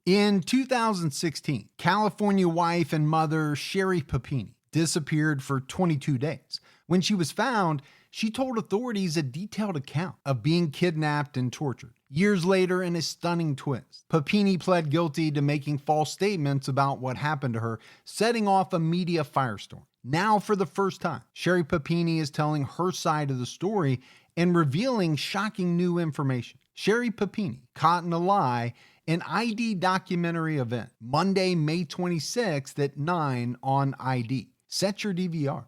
In 2016, California wife and mother Sherry Papini disappeared for 22 days. When she was found, she told authorities a detailed account of being kidnapped and tortured. Years later, in a stunning twist, Papini pled guilty to making false statements about what happened to her, setting off a media firestorm. Now, for the first time, Sherry Papini is telling her side of the story and revealing shocking new information. Sherry Papini, Caught in a Lie, an ID documentary event, Monday, May 26th at 9 on ID. Set your DVR.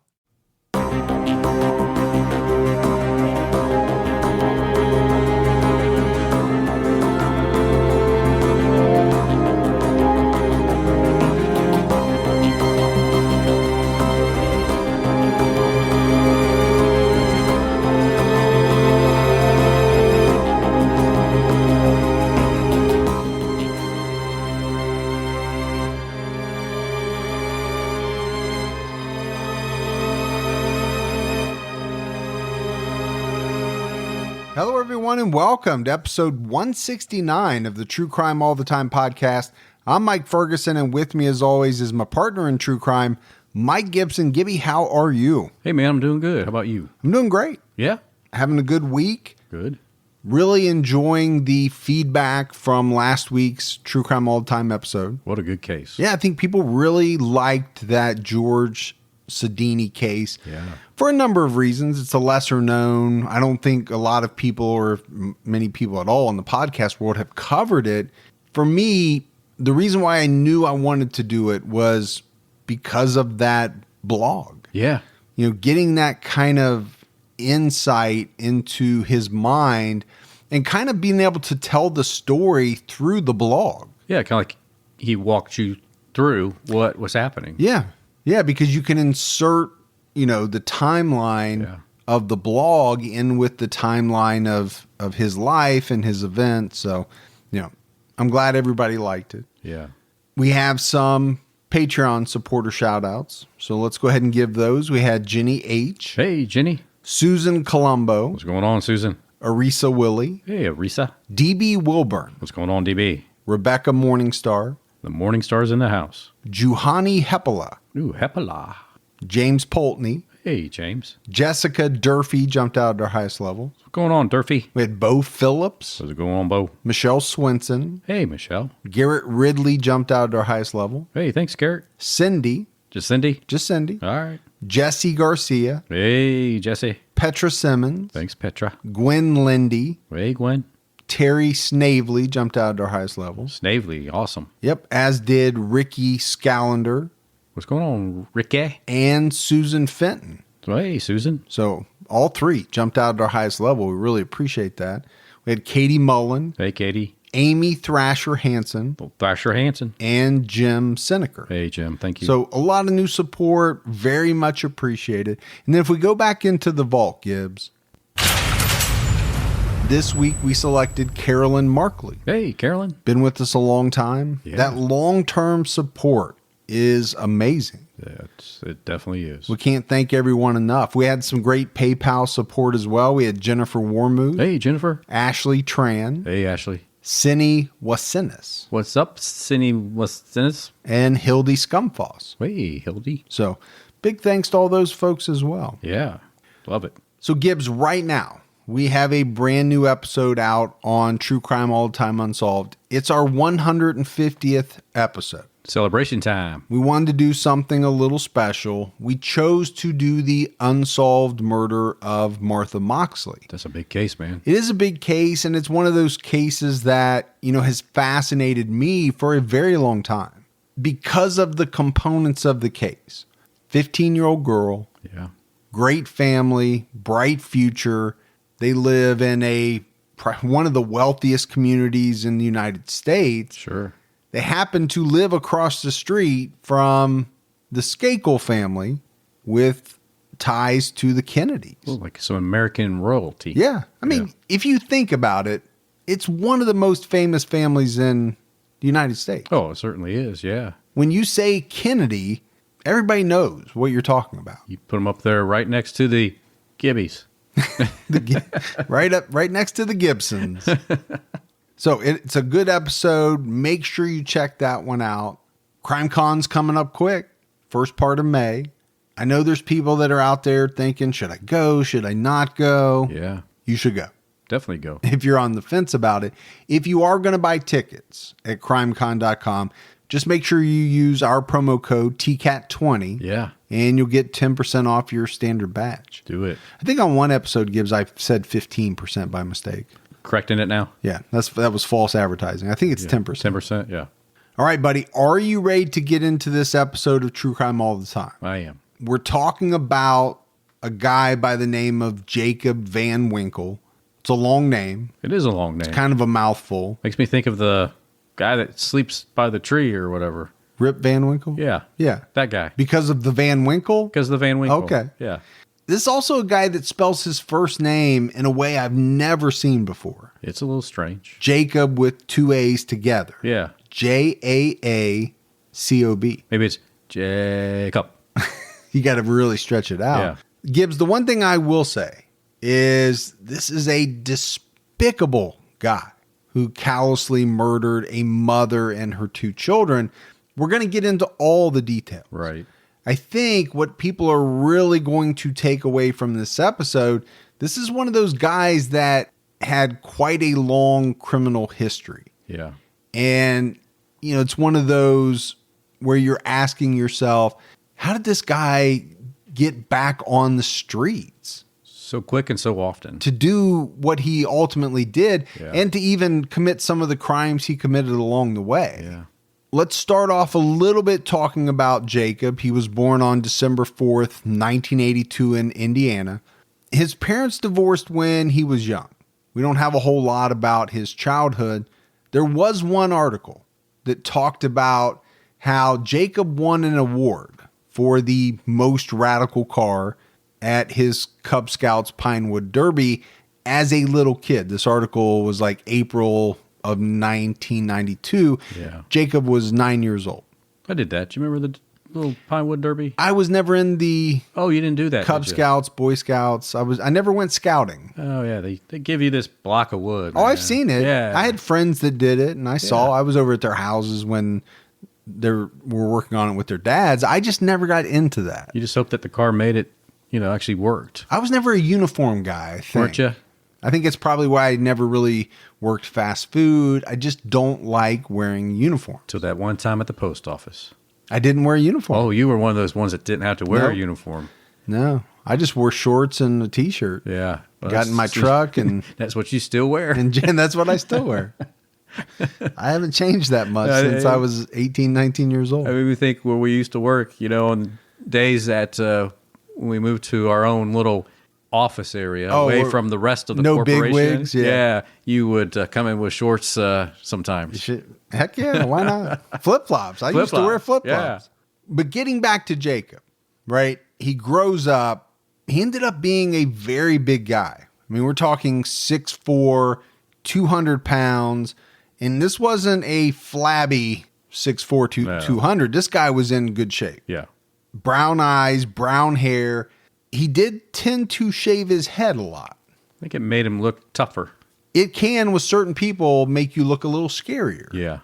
Hello, everyone, and welcome to episode 169 of the True Crime All the Time podcast. I'm Mike Ferguson, and with me, as always, is my partner in true crime, Mike Gibson. Gibby, how are you? Hey, man, I'm doing good. How about you? I'm doing great. Yeah? Having a good week. Good. Really enjoying the feedback from last week's True Crime All the Time episode. What a good case. Yeah, I think people really liked that George Sedini case. Yeah. For a number of reasons. It's a lesser known. I don't think a lot of people or many people at all in the podcast world have covered it. For me, the reason why I knew I wanted to do it was because of that blog. Yeah. You know, getting that kind of insight into his mind and kind of being able to tell the story through the blog. Yeah, kind of like he walked you through what was happening. Yeah. Yeah, because you can insert, you know, the timeline of the blog in with the timeline of his life and his events. So, you know, I'm glad everybody liked it. Yeah. We have some Patreon supporter shout outs. So let's go ahead and give those. We had Jenny H. Hey, Jenny. Susan Colombo. What's going on, Susan? Arisa Willie. Hey, Arisa. DB Wilburn. What's going on, DB? Rebecca Morningstar. The Morning Star's in the house. Juhani Hepala. Ooh, Hepala. James Poltney. Hey, James. Jessica Durfee jumped out at our highest level. What's going on, Durfee? We had Bo Phillips. What's going on, Bo? Michelle Swinson. Hey, Michelle. Garrett Ridley jumped out at our highest level. Hey, thanks, Garrett. Cindy. Just Cindy? Just Cindy. All right. Jesse Garcia. Hey, Jesse. Petra Simmons. Thanks, Petra. Gwen Lindy. Hey, Gwen. Terry Snavely jumped out at our highest levels. Snavely, awesome. Yep, as did Ricky Scallender. What's going on, Ricky? And Susan Fenton. Hey, Susan. So all three jumped out at our highest level. We really appreciate that. We had Katie Mullen. Hey, Katie. Amy Thrasher Hansen. Thrasher Hansen. And Jim Seneker. Hey, Jim. Thank you. So a lot of new support. Very much appreciated. And then if we go back into the vault, Gibbs, this week we selected Carolyn Markley. Hey, Carolyn. Been with us a long time. Yeah. That long-term support is amazing. Yeah, it definitely is. We can't thank everyone enough. We had some great PayPal support as well. We had Jennifer Warmuth. Hey, Jennifer. Ashley Tran. Hey, Ashley. Cindy Wasinis. What's up, Cindy Wasinis? And Hildy Scumfoss. Hey, Hildy. So big thanks to all those folks as well. Yeah, love it. So Gibbs, right now, we have a brand new episode out on True Crime All the Time Unsolved. It's our 150th episode. Celebration time. We wanted to do something a little special. We chose to do the unsolved murder of Martha Moxley. That's a big case, man. It is a big case, and it's one of those cases that, you know, has fascinated me for a very long time because of the components of the case. 15-year-old girl. Yeah. Great family, bright future. They live in one of the wealthiest communities in the United States. Sure. They happen to live across the street from the Skakel family with ties to the Kennedys. Well, like some American royalty. Yeah. I mean, if you think about it, it's one of the most famous families in the United States. Oh, it certainly is, yeah. When you say Kennedy, everybody knows what you're talking about. You put them up there right next to the Gibbys. Right next to the Gibsons. So it's a good episode. Make sure you check that one out. CrimeCon's coming up quick. First part of May. I know there's people that are out there thinking, should I go? Should I not go? Yeah. You should go. Definitely go. If you're on the fence about it. If you are going to buy tickets at crimecon.com, just make sure you use our promo code TCAT20. Yeah. And you'll get 10% off your standard batch. Do it. I think on one episode, Gibbs, I said 15% by mistake. Correcting it now? Yeah, that was false advertising. I think it's 10%. 10%, yeah. All right, buddy. Are you ready to get into this episode of True Crime All the Time? I am. We're talking about a guy by the name of Jaacob Van Winkle. It's a long name. It is a long name. It's kind of a mouthful. Makes me think of the guy that sleeps by the tree or whatever. Rip Van Winkle? Yeah. Yeah. That guy. Because of the Van Winkle? Because of the Van Winkle. Okay. Yeah. This is also a guy that spells his first name in a way I've never seen before. It's a little strange. Jacob with two A's together. Yeah. Jaacob. Maybe it's Jacob. You got to really stretch it out. Yeah. Gibbs, the one thing I will say is this is a despicable guy who callously murdered a mother and her two children. We're going to get into all the details. Right. I think what people are really going to take away from this episode, this is one of those guys that had quite a long criminal history. Yeah. And, you know, it's one of those where you're asking yourself, how did this guy get back on the streets? So quick and so often. To do what he ultimately did, Yeah. and to even commit some of the crimes he committed along the way. Yeah. Let's start off a little bit talking about Jacob. He was born on December 4th, 1982 in Indiana. His parents divorced when he was young. We don't have a whole lot about his childhood. There was one article that talked about how Jacob won an award for the most radical car at his Cub Scouts Pinewood Derby as a little kid. This article was like April of 1992. Yeah. Jacob was 9 years old. I did that. Do you remember the little Pinewood Derby? I was never in the Oh, you didn't do that. Cub did you? Scouts, Boy Scouts. I never went scouting. Oh, yeah. They give you this block of wood. Oh, man. I've seen it. Yeah. I had friends that did it, and I saw. I was over at their houses when they were working on it with their dads. I just never got into that. You just hope that the car made it, actually worked. I was never a uniform guy, I think. Weren't you? I think it's probably why I never really worked fast food. I just don't like wearing uniform. Till that one time at the post office. I didn't wear a uniform. Oh, you were one of those ones that didn't have to wear Nope. a uniform. No, I just wore shorts and a t-shirt. Yeah. Well, Got in my truck and that's what you still wear. and that's what I still wear. I haven't changed that much since I was 18, 19 years old. I mean, we think where we used to work, on days that when we moved to our own little office area away from the rest of the no corporation. bigwigs, yeah. You would come in with shorts sometimes. Heck yeah, why not? Flip-flops. I used to wear flip-flops. Yeah. But getting back to Jacob, right? He grows up. He ended up being a very big guy. I mean, we're talking 6'4", 200 pounds. And this wasn't a flabby 6'4", 200. This guy was in good shape. Yeah. Brown eyes, brown hair. He did tend to shave his head a lot. I think it made him look tougher. It can, with certain people, make you look a little scarier. Yeah.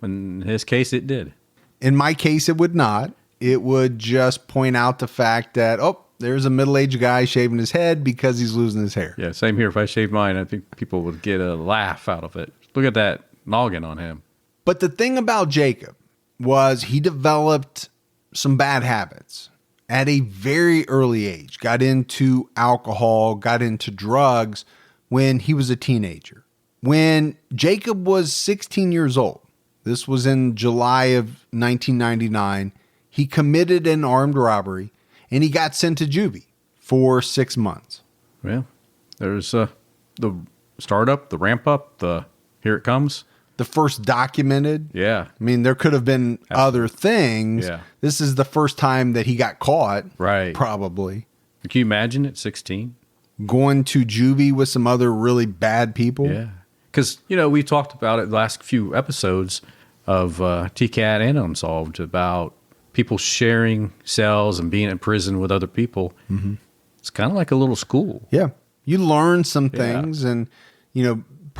In his case, it did. In my case, it would not. It would just point out the fact that, there's a middle-aged guy shaving his head because he's losing his hair. Yeah, same here. If I shaved mine, I think people would get a laugh out of it. Look at that noggin on him. But the thing about Jacob was he developed some bad habits at a very early age. Got into alcohol, got into drugs when he was a teenager. When Jacob was 16 years old, this was in July of 1999, he committed an armed robbery and he got sent to juvie for 6 months. Well, there's the startup, the ramp up, here it comes. The first documented. Yeah. I mean, there could have been other things. Yeah. This is the first time that he got caught. Right. Probably. Can you imagine at 16? Going to juvie with some other really bad people. Yeah. Because, we talked about it the last few episodes of TCAT and Unsolved about people sharing cells and being in prison with other people. Mm-hmm. It's kind of like a little school. Yeah. You learn some things and,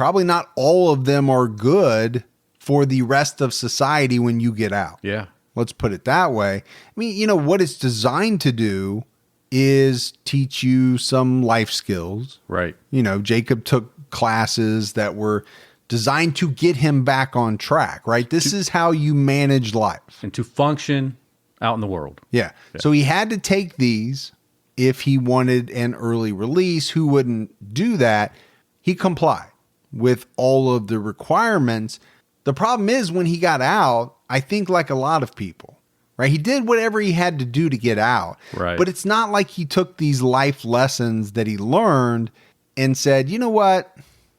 probably not all of them are good for the rest of society when you get out. Yeah. Let's put it that way. I mean, what it's designed to do is teach you some life skills. Right. Jacob took classes that were designed to get him back on track, right? This is how you manage life. And to function out in the world. Yeah. So he had to take these if he wanted an early release. Who wouldn't do that? He complied with all of the requirements. The problem is when he got out, I think like a lot of people, right? He did whatever he had to do to get out. Right. But it's not like he took these life lessons that he learned and said, you know what?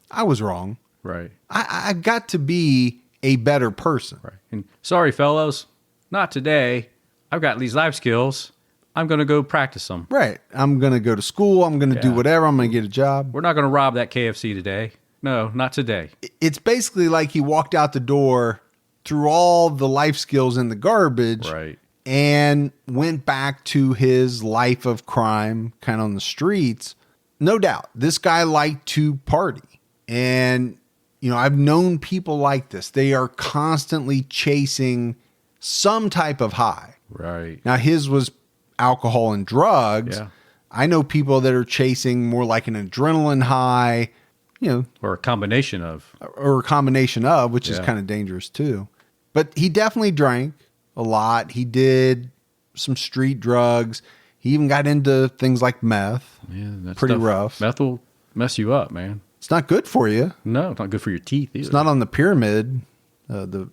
I was wrong. Right. I've got to be a better person. Right. And sorry, fellows, not today. I've got these life skills. I'm going to go practice them. Right. I'm going to go to school. I'm going to do whatever. I'm going to get a job. We're not going to rob that KFC today. No, not today. It's basically like he walked out the door, threw all the life skills in the garbage, Right. and went back to his life of crime, kind of on the streets. No doubt, this guy liked to party. And, I've known people like this. They are constantly chasing some type of high. Right. Now, his was alcohol and drugs. Yeah. I know people that are chasing more like an adrenaline high, Or a combination of. or a combination of, which is Yeah. kind of dangerous too. But he definitely drank a lot. He did some street drugs. He even got into things like meth. Yeah, that's Pretty rough. Meth will mess you up, man. It's not good for you. No, it's not good for your teeth either. It's not on the pyramid, the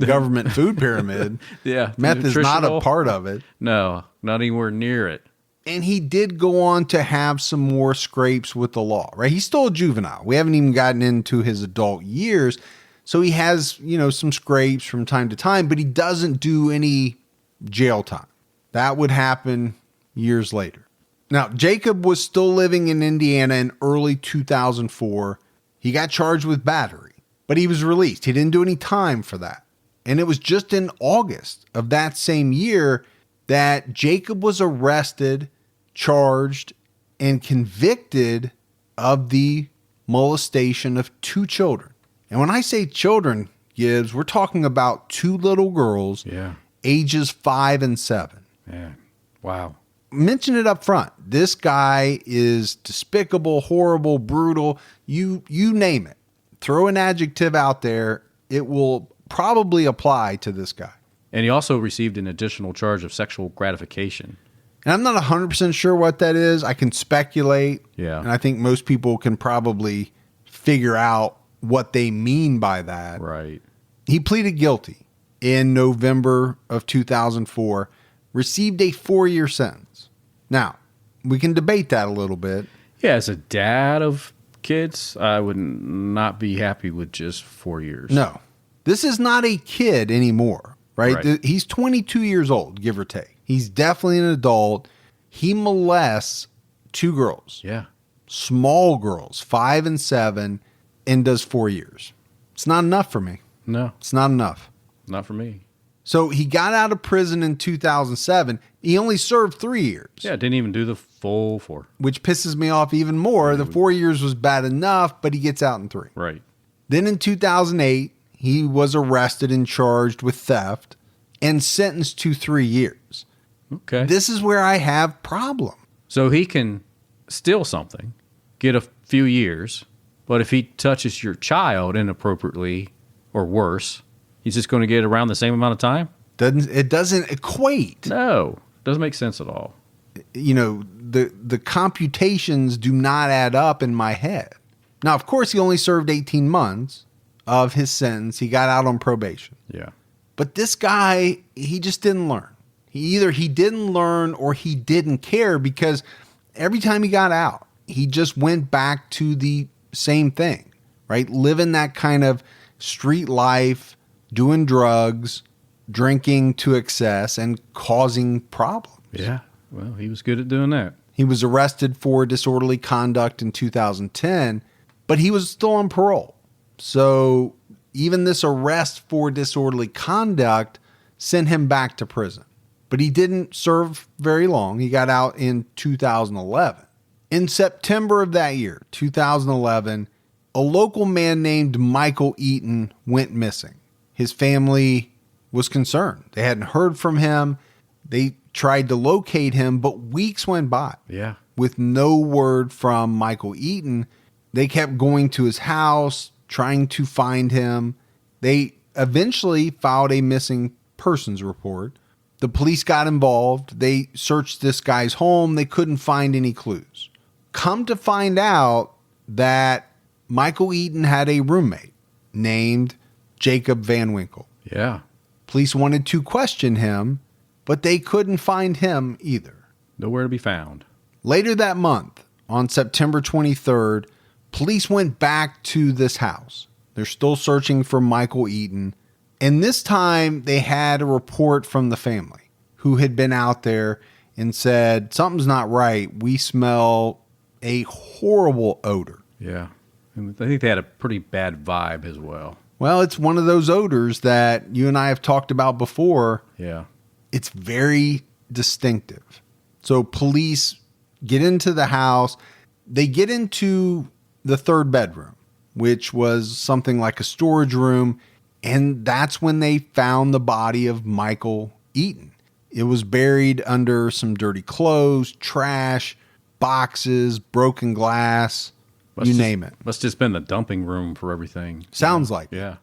government food pyramid. Yeah. Meth is not a nutritional. part of it. No, not anywhere near it. And he did go on to have some more scrapes with the law, right? He's still a juvenile. We haven't even gotten into his adult years. So he has, some scrapes from time to time, but he doesn't do any jail time. That would happen years later. Now, Jacob was still living in Indiana in early 2004. He got charged with battery, but he was released. He didn't do any time for that. And it was just in August of that same year that Jacob was arrested, charged, and convicted of the molestation of 2 children. And when I say children, Gibbs, we're talking about 2 little girls, Yeah. ages 5 and 7. Man. Wow. Mention it up front. This guy is despicable, horrible, brutal. You name it. Throw an adjective out there. It will probably apply to this guy. And he also received an additional charge of sexual gratification. And I'm not 100% sure what that is. I can speculate. Yeah. And I think most people can probably figure out what they mean by that. Right. He pleaded guilty in November of 2004, received a 4-year sentence. Now, we can debate that a little bit. Yeah, as a dad of kids, I would not be happy with just 4 years. No, this is not a kid anymore, right? Right. He's 22 years old, give or take. He's definitely an adult. He molests 2 girls, Yeah. small girls, 5 and 7, and does 4 years. It's not enough for me. No, It's not enough. not for me. So he got out of prison in 2007. He only served 3 years. Yeah, didn't even do the full 4. Which pisses me off even more. The 4 years was bad enough, but he gets out in 3. Right. Then in 2008, he was arrested and charged with theft and sentenced to 3 years. Okay. This is where I have problem. So he can steal something, get a few years, but if he touches your child inappropriately or worse, he's just going to get around the same amount of time? It doesn't equate. No, doesn't make sense at all. The computations do not add up in my head. Now, of course, he only served 18 months of his sentence. He got out on probation. Yeah. But this guy, he just didn't learn. Either he didn't learn or he didn't care, because every time he got out, he just went back to the same thing, right? Living that kind of street life, doing drugs, drinking to excess, and causing problems. Yeah. Well, he was good at doing that. He was arrested for disorderly conduct in 2010, but he was still on parole. So even this arrest for disorderly conduct sent him back to prison. But he didn't serve very long. He got out in 2011. In September of that year, 2011, a local man named Michael Eaton went missing. His family was concerned. They hadn't heard from him. They tried to locate him, but weeks went by. Yeah. With no word from Michael Eaton. They kept going to his house, trying to find him. They eventually filed a missing persons report. The police got involved. They searched this guy's home. They couldn't find any clues. Come to find out that Michael Eaton had a roommate named Jaacob Van Winkle. Yeah. Police wanted to question him, but they couldn't find him either. Nowhere to be found. Later that month, on September 23rd, police went back to this house. They're still searching for Michael Eaton. And this time they had a report from the family who had been out there and said, something's not right. We smell a horrible odor. Yeah. And I think they had a pretty bad vibe as well. Well, it's one of those odors that you and I have talked about before. Yeah. It's very distinctive. So police get into the house. They get into the third bedroom, which was something like a storage room. And that's when they found the body of Michael Eaton. It was buried under some dirty clothes, trash, boxes, broken glass, name it. Must just been the dumping room for everything. Sounds like it. Yeah.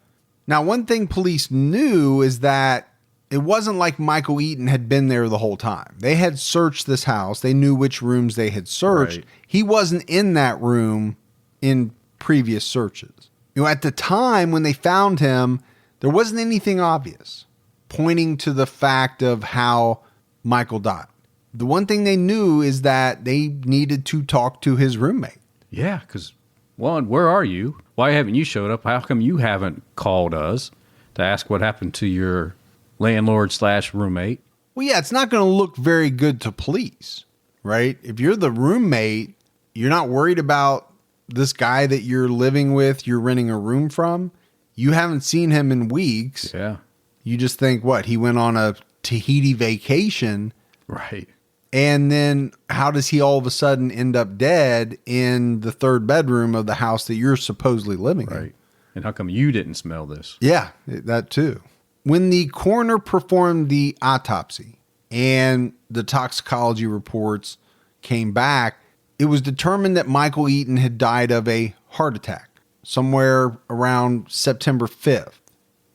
Now, one thing police knew is that it wasn't like Michael Eaton had been there the whole time. They had searched this house. They knew which rooms they had searched. Right. He wasn't in that room in previous searches. At the time when they found him, there wasn't anything obvious pointing to the fact of how Michael died. The one thing they knew is that they needed to talk to his roommate. Yeah, because, one, where are you? Why haven't you showed up? How come you haven't called us to ask what happened to your landlord/roommate? Well, yeah, it's not going to look very good to police, right? If you're the roommate, you're not worried about this guy that you're living with, you're renting a room from. You haven't seen him in weeks. Yeah. You just think, what, he went on a Tahiti vacation. Right. And then how does he all of a sudden end up dead in the third bedroom of the house that you're supposedly living in? Right. And how come you didn't smell this? Yeah, that too. When the coroner performed the autopsy and the toxicology reports came back, it was determined that Michael Eaton had died of a heart attack somewhere around September 5th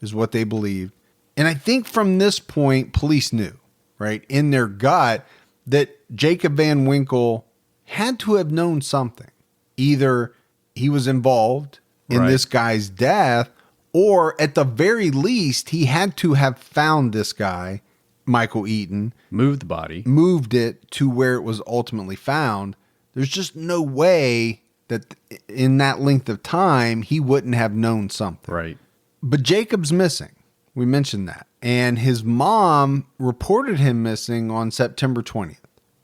is what they believed. And I think from this point, police knew, right, in their gut that Jaacob Van Winkle had to have known something. Either he was involved in this guy's death, or at the very least, he had to have found this guy, Michael Eaton. Moved the body. Moved it to where it was ultimately found. There's just no way that in that length of time, he wouldn't have known something. Right. But Jacob's missing. We mentioned that. And his mom reported him missing on September 20th.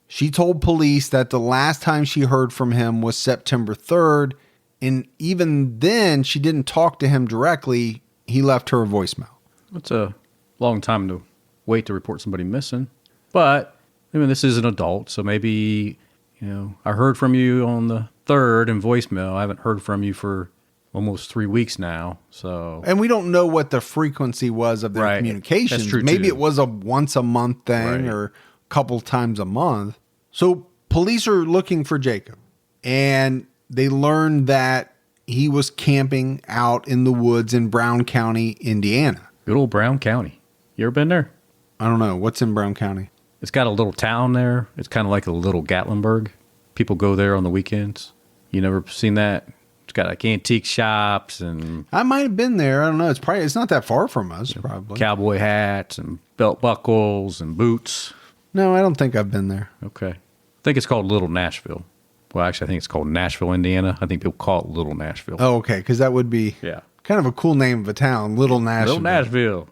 She told police that the last time she heard from him was September 3rd. And even then, she didn't talk to him directly. He left her a voicemail. It's a long time to wait to report somebody missing. But, I mean, this is an adult, so maybe, I heard from you on the 3rd in voicemail. I haven't heard from you for almost 3 weeks now. So, and we don't know what the frequency was of their communications. That's true. Maybe it was a once a month thing or a couple times a month. So police are looking for Jaacob, and they learned that he was camping out in the woods in Brown County, Indiana. Good old Brown County. You ever been there? I don't know. What's in Brown County? It's got a little town there. It's kind of like a little Gatlinburg. People go there on the weekends. You never seen that? It's got like antique shops and... I might have been there. I don't know. It's not that far from us, probably. Cowboy hats and belt buckles and boots. No, I don't think I've been there. Okay. I think it's called Little Nashville. Well, actually, I think it's called Nashville, Indiana. I think people call it Little Nashville. Oh, okay. Because that would be kind of a cool name of a town, Little Nashville. Little Nashville.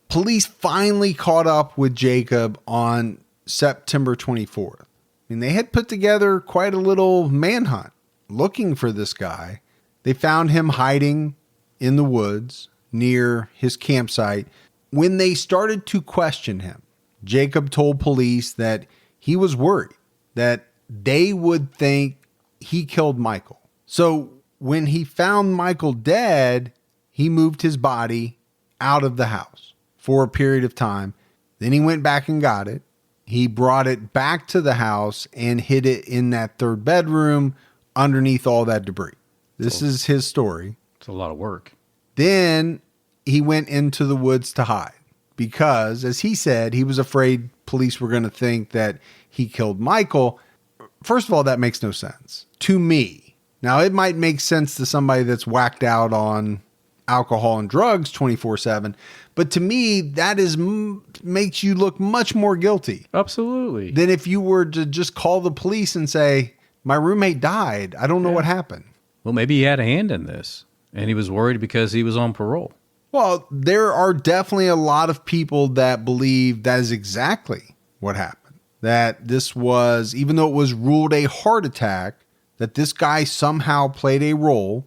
Police finally caught up with Jaacob on September 24th. I mean, they had put together quite a little manhunt looking for this guy. They found him hiding in the woods near his campsite. When they started to question him, Jaacob told police that he was worried that they would think he killed Michael. So when he found Michael dead, he moved his body out of the house for a period of time. Then he went back and got it. He brought it back to the house and hid it in that third bedroom underneath all that debris. This is his story. It's a lot of work. Then he went into the woods to hide because, as he said, he was afraid police were going to think that he killed Michael. First of all, that makes no sense to me. Now, it might make sense to somebody that's whacked out on alcohol and drugs 24/7, but to me, that makes you look much more guilty. Absolutely. Than if you were to just call the police and say, my roommate died. I don't know what happened. Well, maybe he had a hand in this, and he was worried because he was on parole. Well, there are definitely a lot of people that believe that is exactly what happened. That this was, even though it was ruled a heart attack, that this guy somehow played a role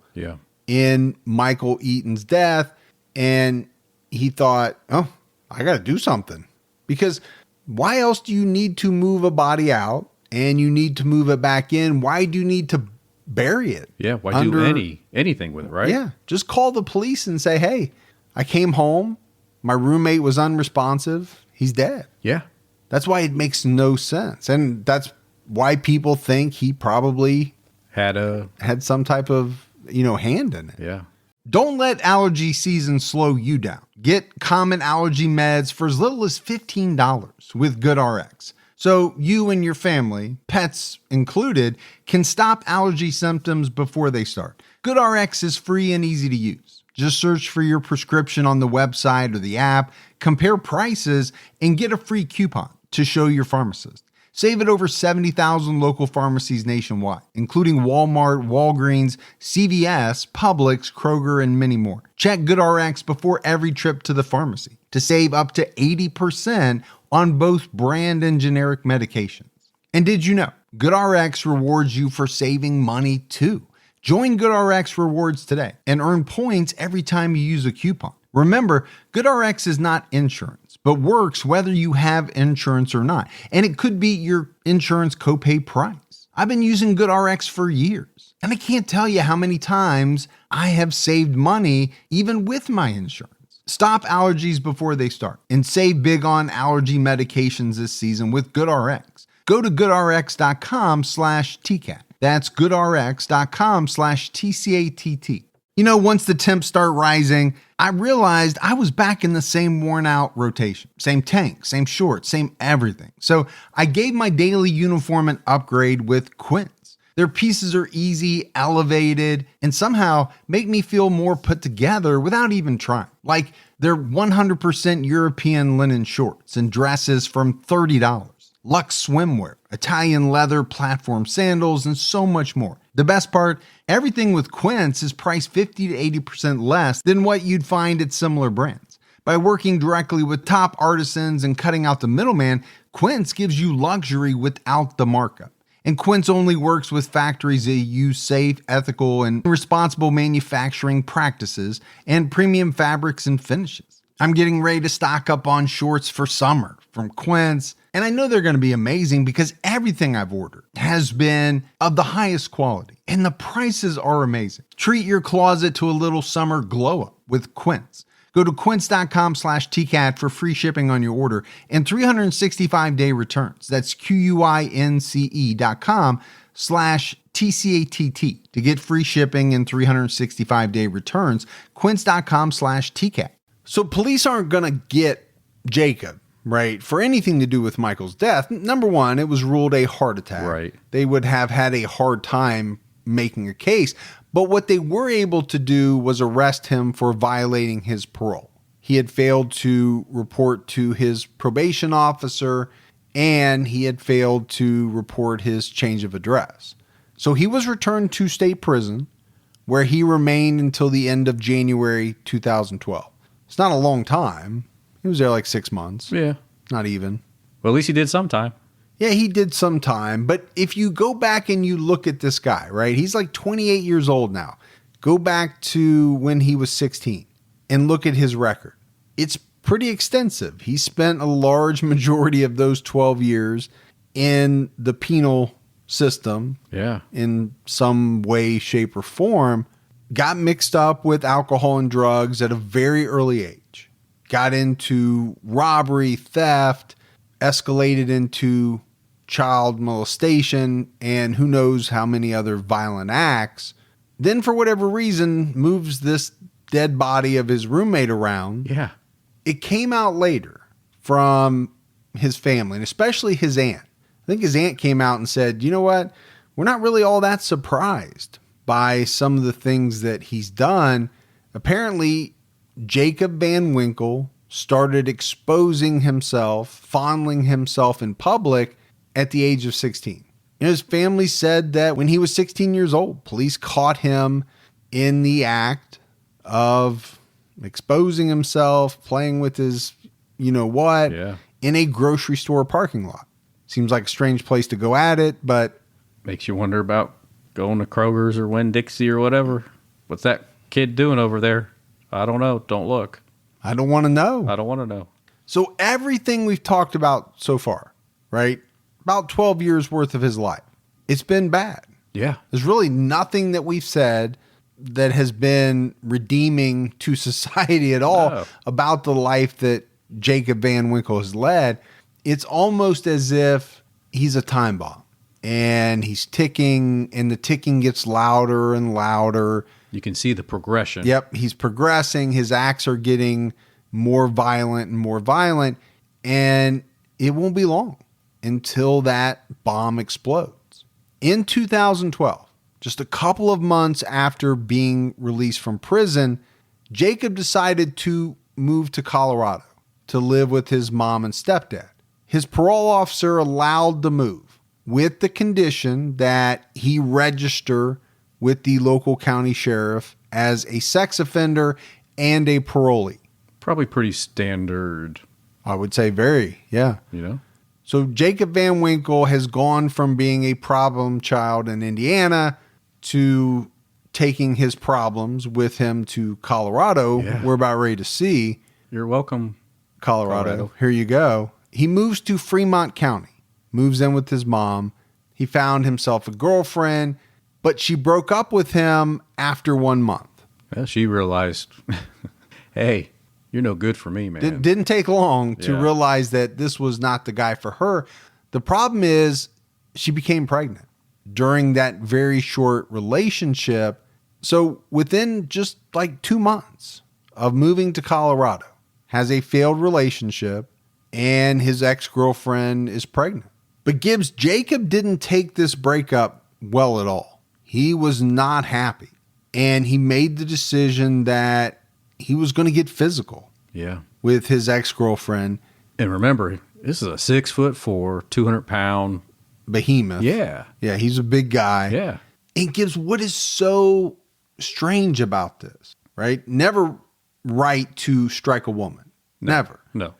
in Michael Eaton's death. And he thought, oh, I got to do something. Because why else do you need to move a body out and you need to move it back in? Why do you need to bury it? Yeah, why do anything with it, right? Yeah, just call the police and say, hey, I came home. My roommate was unresponsive. He's dead. Yeah. That's why it makes no sense. And that's why people think he probably had some type of, hand in it. Yeah. Don't let allergy season slow you down. Get common allergy meds for as little as $15 with GoodRx. So you and your family, pets included, can stop allergy symptoms before they start. GoodRx is free and easy to use. Just search for your prescription on the website or the app, compare prices, and get a free coupon to show your pharmacist. Save at over 70,000 local pharmacies nationwide, including Walmart, Walgreens, CVS, Publix, Kroger, and many more. Check GoodRx before every trip to the pharmacy to save up to 80% on both brand and generic medications. And did you know GoodRx rewards you for saving money too? Join GoodRx Rewards today and earn points every time you use a coupon. Remember, GoodRx is not insurance, but works whether you have insurance or not. And it could be your insurance copay price. I've been using GoodRx for years, and I can't tell you how many times I have saved money even with my insurance. Stop allergies before they start and save big on allergy medications this season with GoodRx. Go to goodrx.com/TCAT. That's goodrx.com/TCATT. Once the temps start rising, I realized I was back in the same worn out rotation. Same tank, same shorts, same everything. So I gave my daily uniform an upgrade with Quince. Their pieces are easy, elevated, and somehow make me feel more put together without even trying. Like their 100% European linen shorts and dresses from $30. Luxe swimwear, Italian leather platform sandals, and so much more. The best part, everything with Quince is priced 50 to 80% less than what you'd find at similar brands. By working directly with top artisans and cutting out the middleman, Quince gives you luxury without the markup. And Quince only works with factories that use safe, ethical, and responsible manufacturing practices and premium fabrics and finishes. I'm getting ready to stock up on shorts for summer from Quince, and I know they're going to be amazing because everything I've ordered has been of the highest quality, and the prices are amazing. Treat your closet to a little summer glow up with Quince. Go to quince.com/TCAT for free shipping on your order and 365-day returns. That's QUINCE.com/TCATT to get free shipping and 365-day returns. Quince.com/TCAT. So police aren't going to get Jaacob, right, for anything to do with Michael's death. Number one, it was ruled a heart attack. Right. They would have had a hard time making a case. But what they were able to do was arrest him for violating his parole. He had failed to report to his probation officer, and he had failed to report his change of address. So he was returned to state prison, where he remained until the end of January 2012. It's not a long time. He was there like 6 months. Yeah. Not even. Well, at least he did some time. Yeah, he did some time. But if you go back and you look at this guy, right? He's like 28 years old now. Go back to when he was 16 and look at his record. It's pretty extensive. He spent a large majority of those 12 years in the penal system Yeah. in some way, shape, or form, got mixed up with alcohol and drugs at a very early age, got into robbery, theft, escalated into child molestation, and who knows how many other violent acts. Then, for whatever reason, moves this dead body of his roommate around. Yeah. It came out later from his family, and especially his aunt. I think his aunt came out and said, you know what? We're not really all that surprised by some of the things that he's done. Apparently, Jaacob Van Winkle started exposing himself, fondling himself in public at the age of 16. His family said that when he was 16 years old, police caught him in the act of exposing himself, playing with his, you know what, in a grocery store parking lot. Seems like a strange place to go at it, but makes you wonder about going to Kroger's or Winn-Dixie or whatever. What's that kid doing over there? I don't know. Don't look. I don't want to know. I don't want to know. So everything we've talked about so far, right? About 12 years worth of his life. It's been bad. Yeah. There's really nothing that we've said that has been redeeming to society at all about the life that Jaacob Van Winkle has led. It's almost as if he's a time bomb and he's ticking, and the ticking gets louder and louder. You can see the progression. Yep. He's progressing. His acts are getting more violent and more violent, and it won't be long until that bomb explodes. In 2012, just a couple of months after being released from prison, Jaacob decided to move to Colorado to live with his mom and stepdad. His parole officer allowed the move with the condition that he register with the local county sheriff as a sex offender and a parolee. Probably pretty standard. I would say very, yeah. You know? So Jaacob Van Winkle has gone from being a problem child in Indiana to taking his problems with him to Colorado. Yeah. We're about ready to see. You're welcome, Colorado. Here you go. He moves to Fremont County, moves in with his mom. He found himself a girlfriend, but she broke up with him after 1 month. Well, she realized, hey, you're no good for me, man. Didn't take long to realize that this was not the guy for her. The problem is she became pregnant during that very short relationship. So within just like 2 months of moving to Colorado, has a failed relationship, and his ex-girlfriend is pregnant. But Gibbs, Jaacob didn't take this breakup well at all. He was not happy. And he made the decision that he was going to get physical with his ex-girlfriend. And remember, this is a 6'4", 200-pound behemoth. Yeah. Yeah, he's a big guy. Yeah. And Gibbs, what is so strange about this, right? Never right to strike a woman. No, Never. No.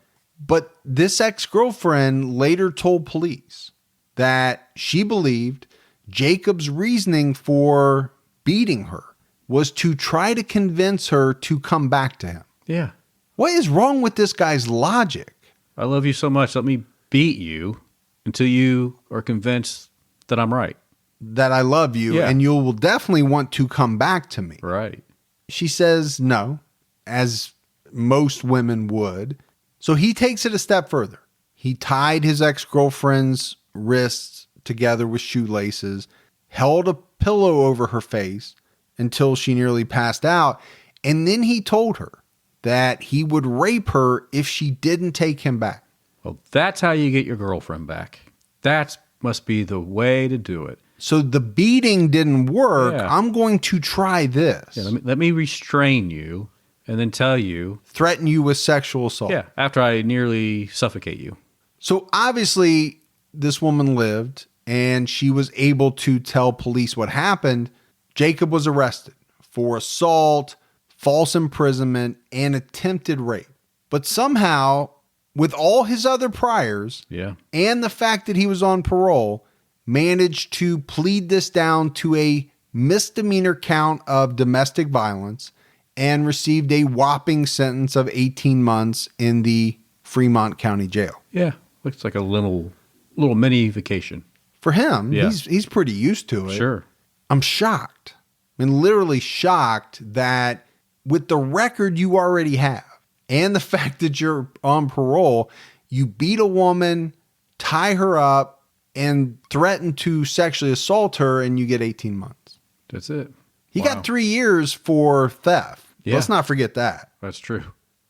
But this ex-girlfriend later told police that she believed Jacob's reasoning for beating her was to try to convince her to come back to him. Yeah. What is wrong with this guy's logic? I love you so much. Let me beat you until you are convinced that I'm right. That I love you, and you will definitely want to come back to me. Right. She says no, as most women would. So he takes it a step further. He tied his ex-girlfriend's wrists together with shoelaces, held a pillow over her face until she nearly passed out, and then he told her that he would rape her if she didn't take him back. Well, that's how you get your girlfriend back. That must be the way to do it. So the beating didn't work. Yeah. I'm going to try this. Yeah, let me restrain you and then tell you. Threaten you with sexual assault. Yeah, after I nearly suffocate you. So obviously this woman lived and she was able to tell police what happened. Jaacob was arrested for assault, false imprisonment, and attempted rape. But somehow, with all his other priors and the fact that he was on parole, managed to plead this down to a misdemeanor count of domestic violence and received a whopping sentence of 18 months in the Fremont County Jail. Yeah, looks like a little mini vacation. For him, Yeah. he's pretty used to it. Sure. I'm shocked. I mean, literally shocked that with the record you already have and the fact that you're on parole, you beat a woman, tie her up, and threaten to sexually assault her, and you get 18 months. That's it. He Wow. got 3 years for theft. Yeah. Let's not forget that. That's true.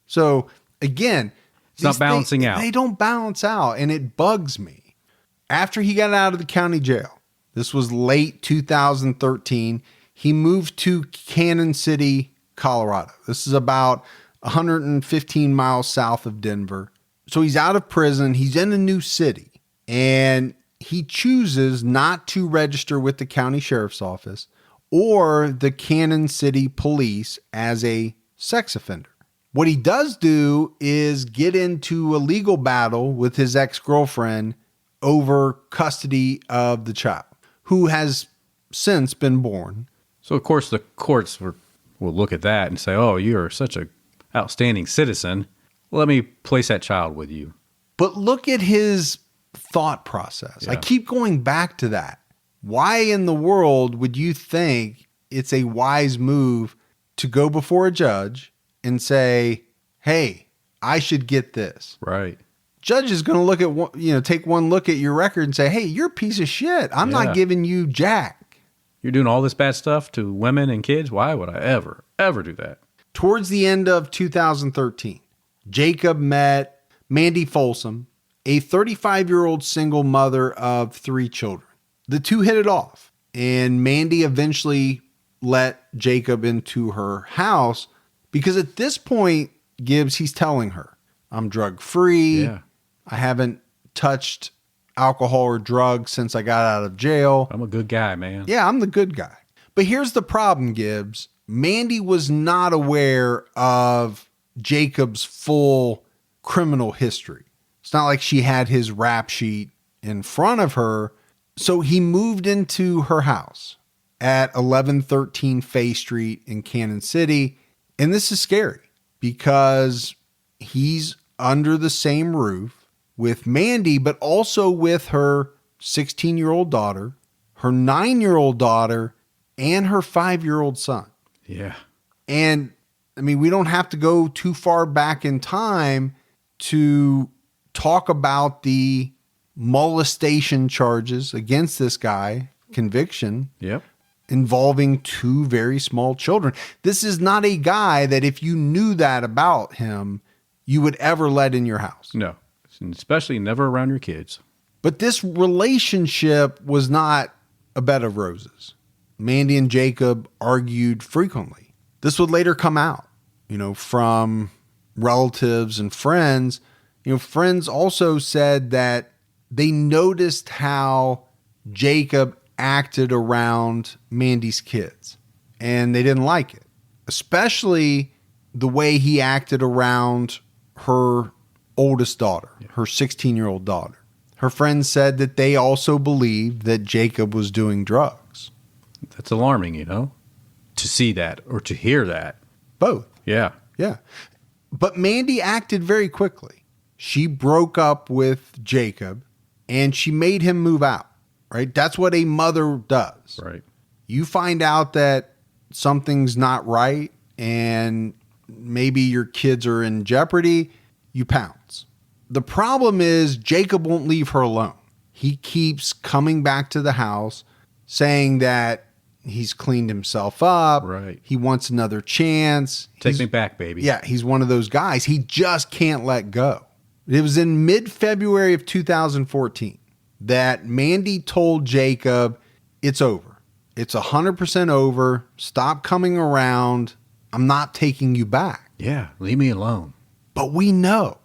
So again, It's not these balancing out. They don't balance out, and it bugs me. After he got out of the county jail, this was late 2013, he moved to Cannon City, Colorado. This is about 115 miles south of Denver. So he's out of prison. He's in a new city, and he chooses not to register with the county sheriff's office or the Cannon City police as a sex offender. What he does do is get into a legal battle with his ex-girlfriend over custody of the child, who has since been born. So, of course, the courts will look at that and say, oh, you're such an outstanding citizen. Let me place that child with you. But look at his thought process. I Yeah. keep going back to that. Why in the world would you think it's a wise move to go before a judge and say, hey, I should get this? Right. Judge is going to look at, take one look at your record and say, hey, you're a piece of shit. I'm Yeah. not giving you jack. You're doing all this bad stuff to women and kids? Why would I ever do that? Towards the end of 2013, Jaacob met Mandy Folsom, a 35-year-old single mother of 3 children. The two hit it off, and Mandy eventually let Jaacob into her house because at this point, Gibbs, he's telling her, I'm drug-free. Yeah. I haven't touched alcohol or drugs since I got out of jail. I'm a good guy, man. Yeah, I'm the good guy. But here's the problem, Gibbs. Mandy was not aware of Jacob's full criminal history. It's not like she had his rap sheet in front of her. So he moved into her house at 1113 Fay Street in Cannon City. And this is scary because he's under the same roof with Mandy, but also with her 16-year-old daughter, her 9-year-old daughter, and her 5-year-old son. Yeah. And I mean, we don't have to go too far back in time to talk about the molestation charges against this guy, conviction, Yep. involving 2 very small children. This is not a guy that if you knew that about him, you would ever let in your house. No. And especially never around your kids. But this relationship was not a bed of roses. Mandy and Jaacob argued frequently. This would later come out, from relatives and friends. Friends also said that they noticed how Jaacob acted around Mandy's kids, and they didn't like it, especially the way he acted around her oldest daughter, her 16-year-old daughter. Her friends said that they also believed that Jaacob was doing drugs. That's alarming, to see that or to hear that. Both. Yeah. Yeah. But Mandy acted very quickly. She broke up with Jaacob and she made him move out, right? That's what a mother does. Right. You find out that something's not right and maybe your kids are in jeopardy, you pounce. The problem is Jaacob won't leave her alone. He keeps coming back to the house saying that he's cleaned himself up. Right. He wants another chance. Take me back, baby. Yeah, he's one of those guys. He just can't let go. It was in mid-February of 2014 that Mandy told Jaacob, it's over. It's 100% over. Stop coming around. I'm not taking you back. Yeah. Leave me alone. But we know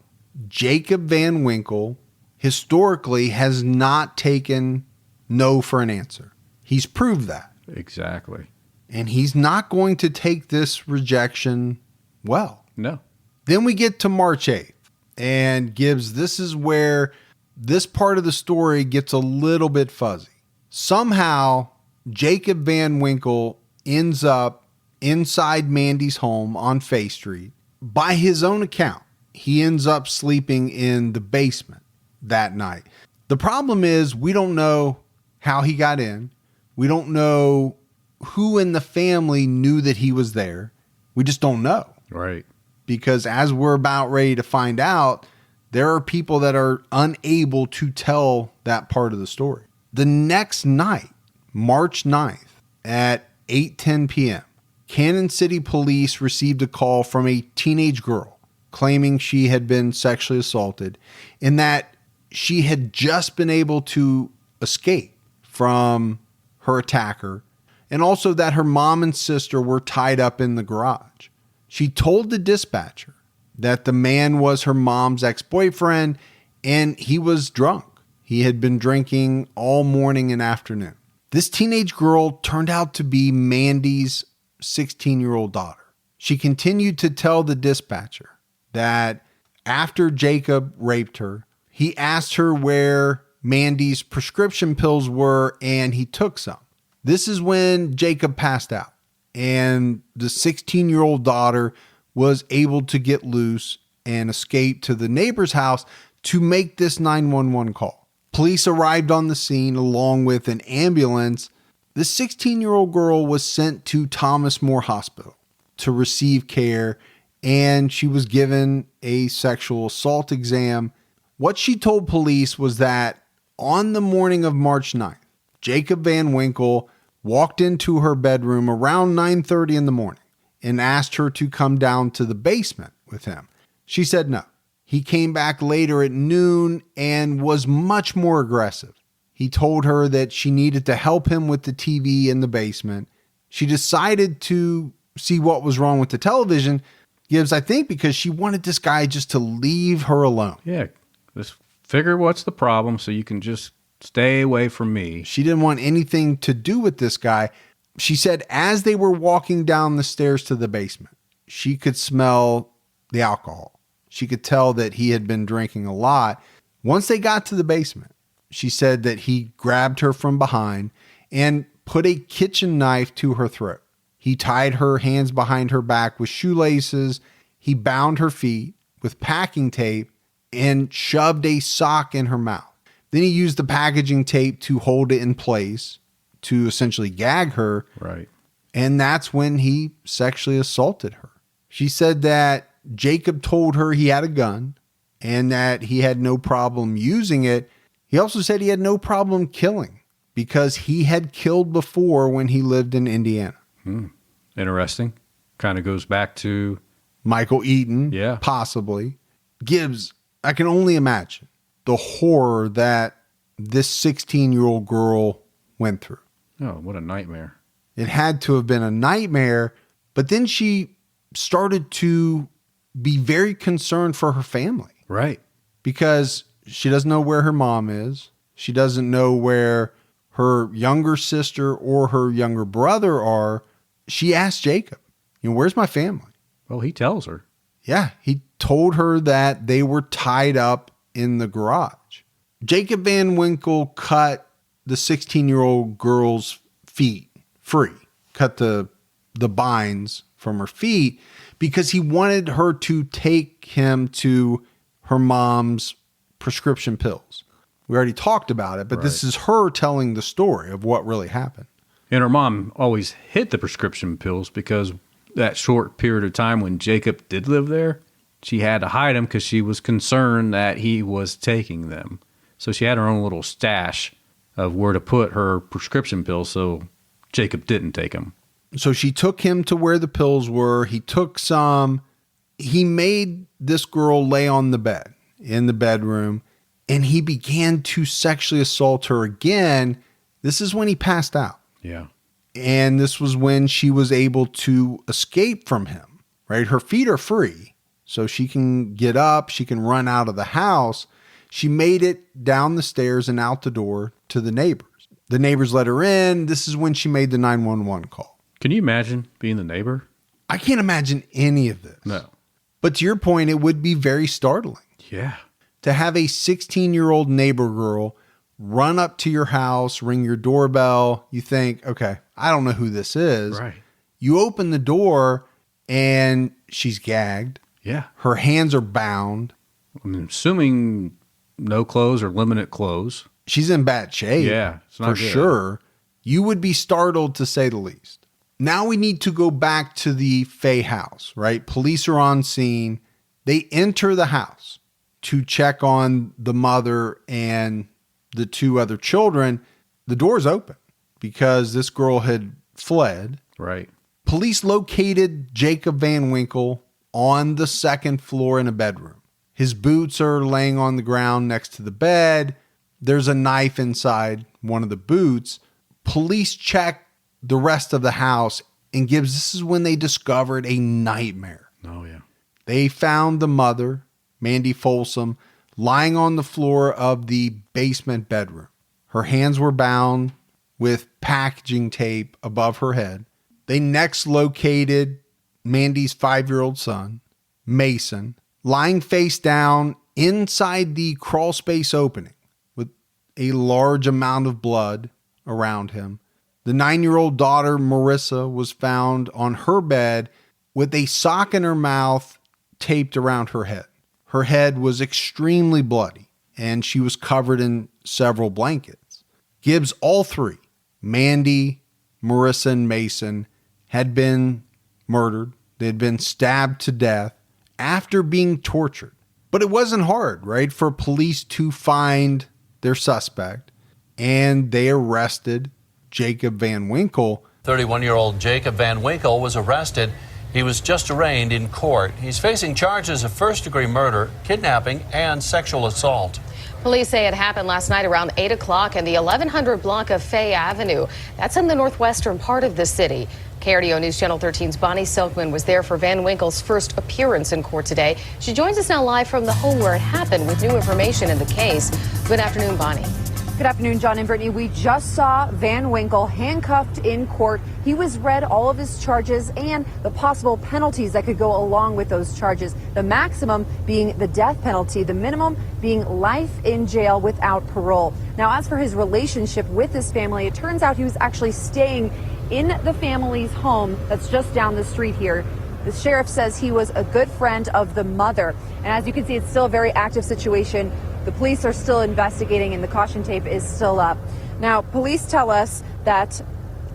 Jaacob Van Winkle historically has not taken no for an answer. He's proved that. Exactly. And he's not going to take this rejection well. No. Then we get to March 8th. And Gibbs, this is where this part of the story gets a little bit fuzzy. Somehow, Jaacob Van Winkle ends up inside Mandy's home on Fay Street. By his own account, he ends up sleeping in the basement that night. The problem is we don't know how he got in. We don't know who in the family knew that he was there. We just don't know. Right. Because as we're about ready to find out, there are people that are unable to tell that part of the story. The next night, March 9th at 8:10 p.m., Kansas City police received a call from a teenage girl claiming she had been sexually assaulted and that she had just been able to escape from her attacker, and also that her mom and sister were tied up in the garage. She told the dispatcher that the man was her mom's ex-boyfriend and he was drunk. He had been drinking all morning and afternoon. This teenage girl turned out to be Mandy's 16-year-old daughter. She continued to tell the dispatcher that after Jacob raped her, he asked her where Mandy's prescription pills were and he took some. This is when Jacob passed out and the 16-year-old daughter was able to get loose and escape to the neighbor's house to make this 911 call. Police arrived on the scene along with an ambulance. The 16-year-old girl was sent to Thomas More Hospital to receive care, and she was given a sexual assault exam. What she told police was that on the morning of March 9th, Jaacob Van Winkle walked into her bedroom around 9:30 in the morning and asked her to come down to the basement with him. She said no. He came back later at noon and was much more aggressive. He told her that she needed to help him with the TV in the basement. She decided to see what was wrong with the television, Gibbs, I think because she wanted this guy just to leave her alone. Yeah, just figure what's the problem so you can just stay away from me. She didn't want anything to do with this guy. She said as they were walking down the stairs to the basement, she could smell the alcohol. She could tell that he had been drinking a lot. Once they got to the basement, she said that he grabbed her from behind and put a kitchen knife to her throat. He tied her hands behind her back with shoelaces. He bound her feet with packing tape and shoved a sock in her mouth. Then he used the packaging tape to hold it in place to essentially gag her. Right. And that's when he sexually assaulted her. She said that Jacob told her he had a gun and that he had no problem using it. He also said he had no problem killing because he had killed before when he lived in Indiana. Interesting. Kind of goes back to Michael Eaton, Yeah. possibly. Gibbs, I can only imagine the horror that this 16-year-old girl went through. Oh, what a nightmare. It had to have been a nightmare, but then she started to be very concerned for her family Right. because she doesn't know where her mom is. She doesn't know where her younger sister or her younger brother are. She asked Jacob, where's my family? Well, he tells her. Yeah, he told her that they were tied up in the garage. Jaacob Van Winkle cut the 16-year-old girl's feet free, cut the binds from her feet because he wanted her to take him to her mom's prescription pills. We already talked about it, but This is her telling the story of what really happened. And her mom always hid the prescription pills because that short period of time when Jacob did live there, she had to hide them because she was concerned that he was taking them. So she had her own little stash of where to put her prescription pills so Jacob didn't take them. So she took him to where the pills were. He took some. He made this girl lay on the bed in the bedroom, and he began to sexually assault her again. This is when he passed out. Yeah. And this was when she was able to escape from him, right? Her feet are free, so she can get up. She can run out of the house. She made it down the stairs and out the door to the neighbors. The neighbors let her in. This is when she made the 911 call. Can you imagine being the neighbor? I can't imagine any of this. No. But to your point, it would be very startling Yeah. to have a 16-year-old neighbor girl run up to your house, ring your doorbell. You think, okay, I don't know who this is. Right. You open the door and she's gagged. Yeah. Her hands are bound. I'm assuming no clothes or limited clothes. she's in bad shape. Yeah, it's not for good. sure. You would be startled, to say the least. Now we need to go back to the Fay house, right? Police are on scene. They enter the house to check on the mother and the two other children. The door's open because this girl had fled. Right. Police located Jaacob Van Winkle on the second floor in a bedroom. His boots are laying on the ground next to the bed. There's a knife inside one of the boots. Police check the rest of the house, and Gibbs, this is when they discovered a nightmare. Oh, yeah. They found the mother, Mandy Folsom, lying on the floor of the basement bedroom. Her hands were bound with packaging tape above her head. They next located Mandy's 5-year-old son, Mason, lying face down inside the crawl space opening with a large amount of blood around him. The 9-year-old daughter, Marissa, was found on her bed with a sock in her mouth taped around her head. Her head was extremely bloody, and she was covered in several blankets. Gibbs, all three, Mandy, Marissa, and Mason, had been murdered. They had been stabbed to death after being tortured. But it wasn't hard, right, for police to find their suspect, and they arrested Jaacob Van Winkle. 31-year-old Jaacob Van Winkle was arrested. He was just arraigned in court. He's facing charges of first-degree murder, kidnapping, and sexual assault. Police say it happened last night around 8 o'clock in the 1100 block of Fay Avenue. That's in the northwestern part of the city. KRDO News Channel 13's Bonnie Silkman was there for Van Winkle's first appearance in court today. She joins us now live from the home where it happened with new information in the case. Good afternoon, Bonnie. Good afternoon, John and Brittany. We just saw Van Winkle handcuffed in court. He was read all of his charges and the possible penalties that could go along with those charges. The maximum being the death penalty, the minimum being life in jail without parole. Now, as for his relationship with his family, it turns out he was actually staying in the family's home that's just down the street here. The sheriff says he was a good friend of the mother. And as you can see, it's still a very active situation. The police are still investigating and the caution tape is still up. Now, police tell us that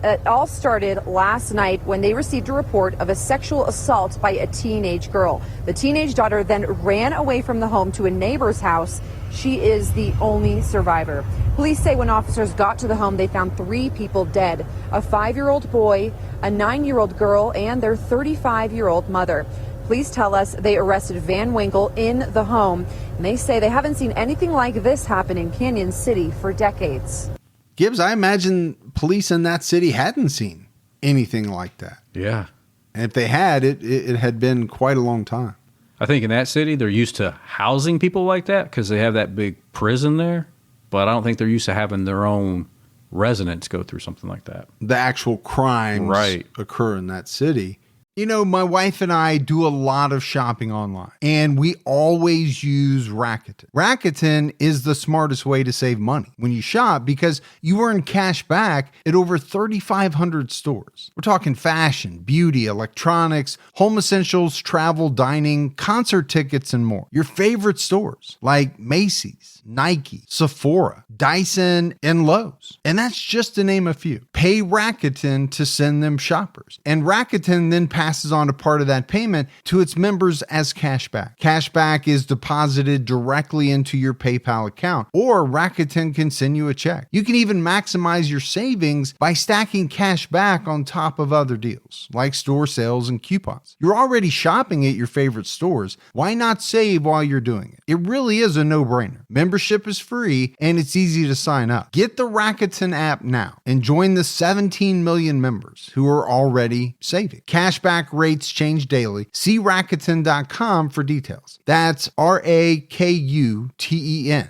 it all started last night when they received a report of a sexual assault by a teenage girl. The teenage daughter then ran away from the home to a neighbor's house. She is the only survivor. Police say when officers got to the home, they found 3 people dead: a 5-year-old boy, a 9-year-old girl, and their 35-year-old mother. Police tell us they arrested Van Winkle in the home, and they say they haven't seen anything like this happen in Canyon City for decades. Gibbs, I imagine police in that city hadn't seen anything like that. Yeah. And if they had, it had been quite a long time. I think in that city, they're used to housing people like that because they have that big prison there. But I don't think they're used to having their own residents go through something like that. The actual crimes occur in that city. You know, my wife and I do a lot of shopping online, and we always use Rakuten. Rakuten is the smartest way to save money when you shop because you earn cash back at over 3,500 stores. We're talking fashion, beauty, electronics, home essentials, travel, dining, concert tickets, and more. Your favorite stores like Macy's, Nike, Sephora, Dyson, and Lowe's. And that's just to name a few. Pay Rakuten to send them shoppers. And Rakuten then passes on a part of that payment to its members as cashback. Cashback is deposited directly into your PayPal account, or Rakuten can send you a check. You can even maximize your savings by stacking cash back on top of other deals, like store sales and coupons. You're already shopping at your favorite stores. Why not save while you're doing it? It really is a no-brainer. Membership is free, and it's easy to sign up. Get the Rakuten app now and join the 17 million members who are already saving. Cashback rates change daily. See Rakuten.com for details. That's Rakuten.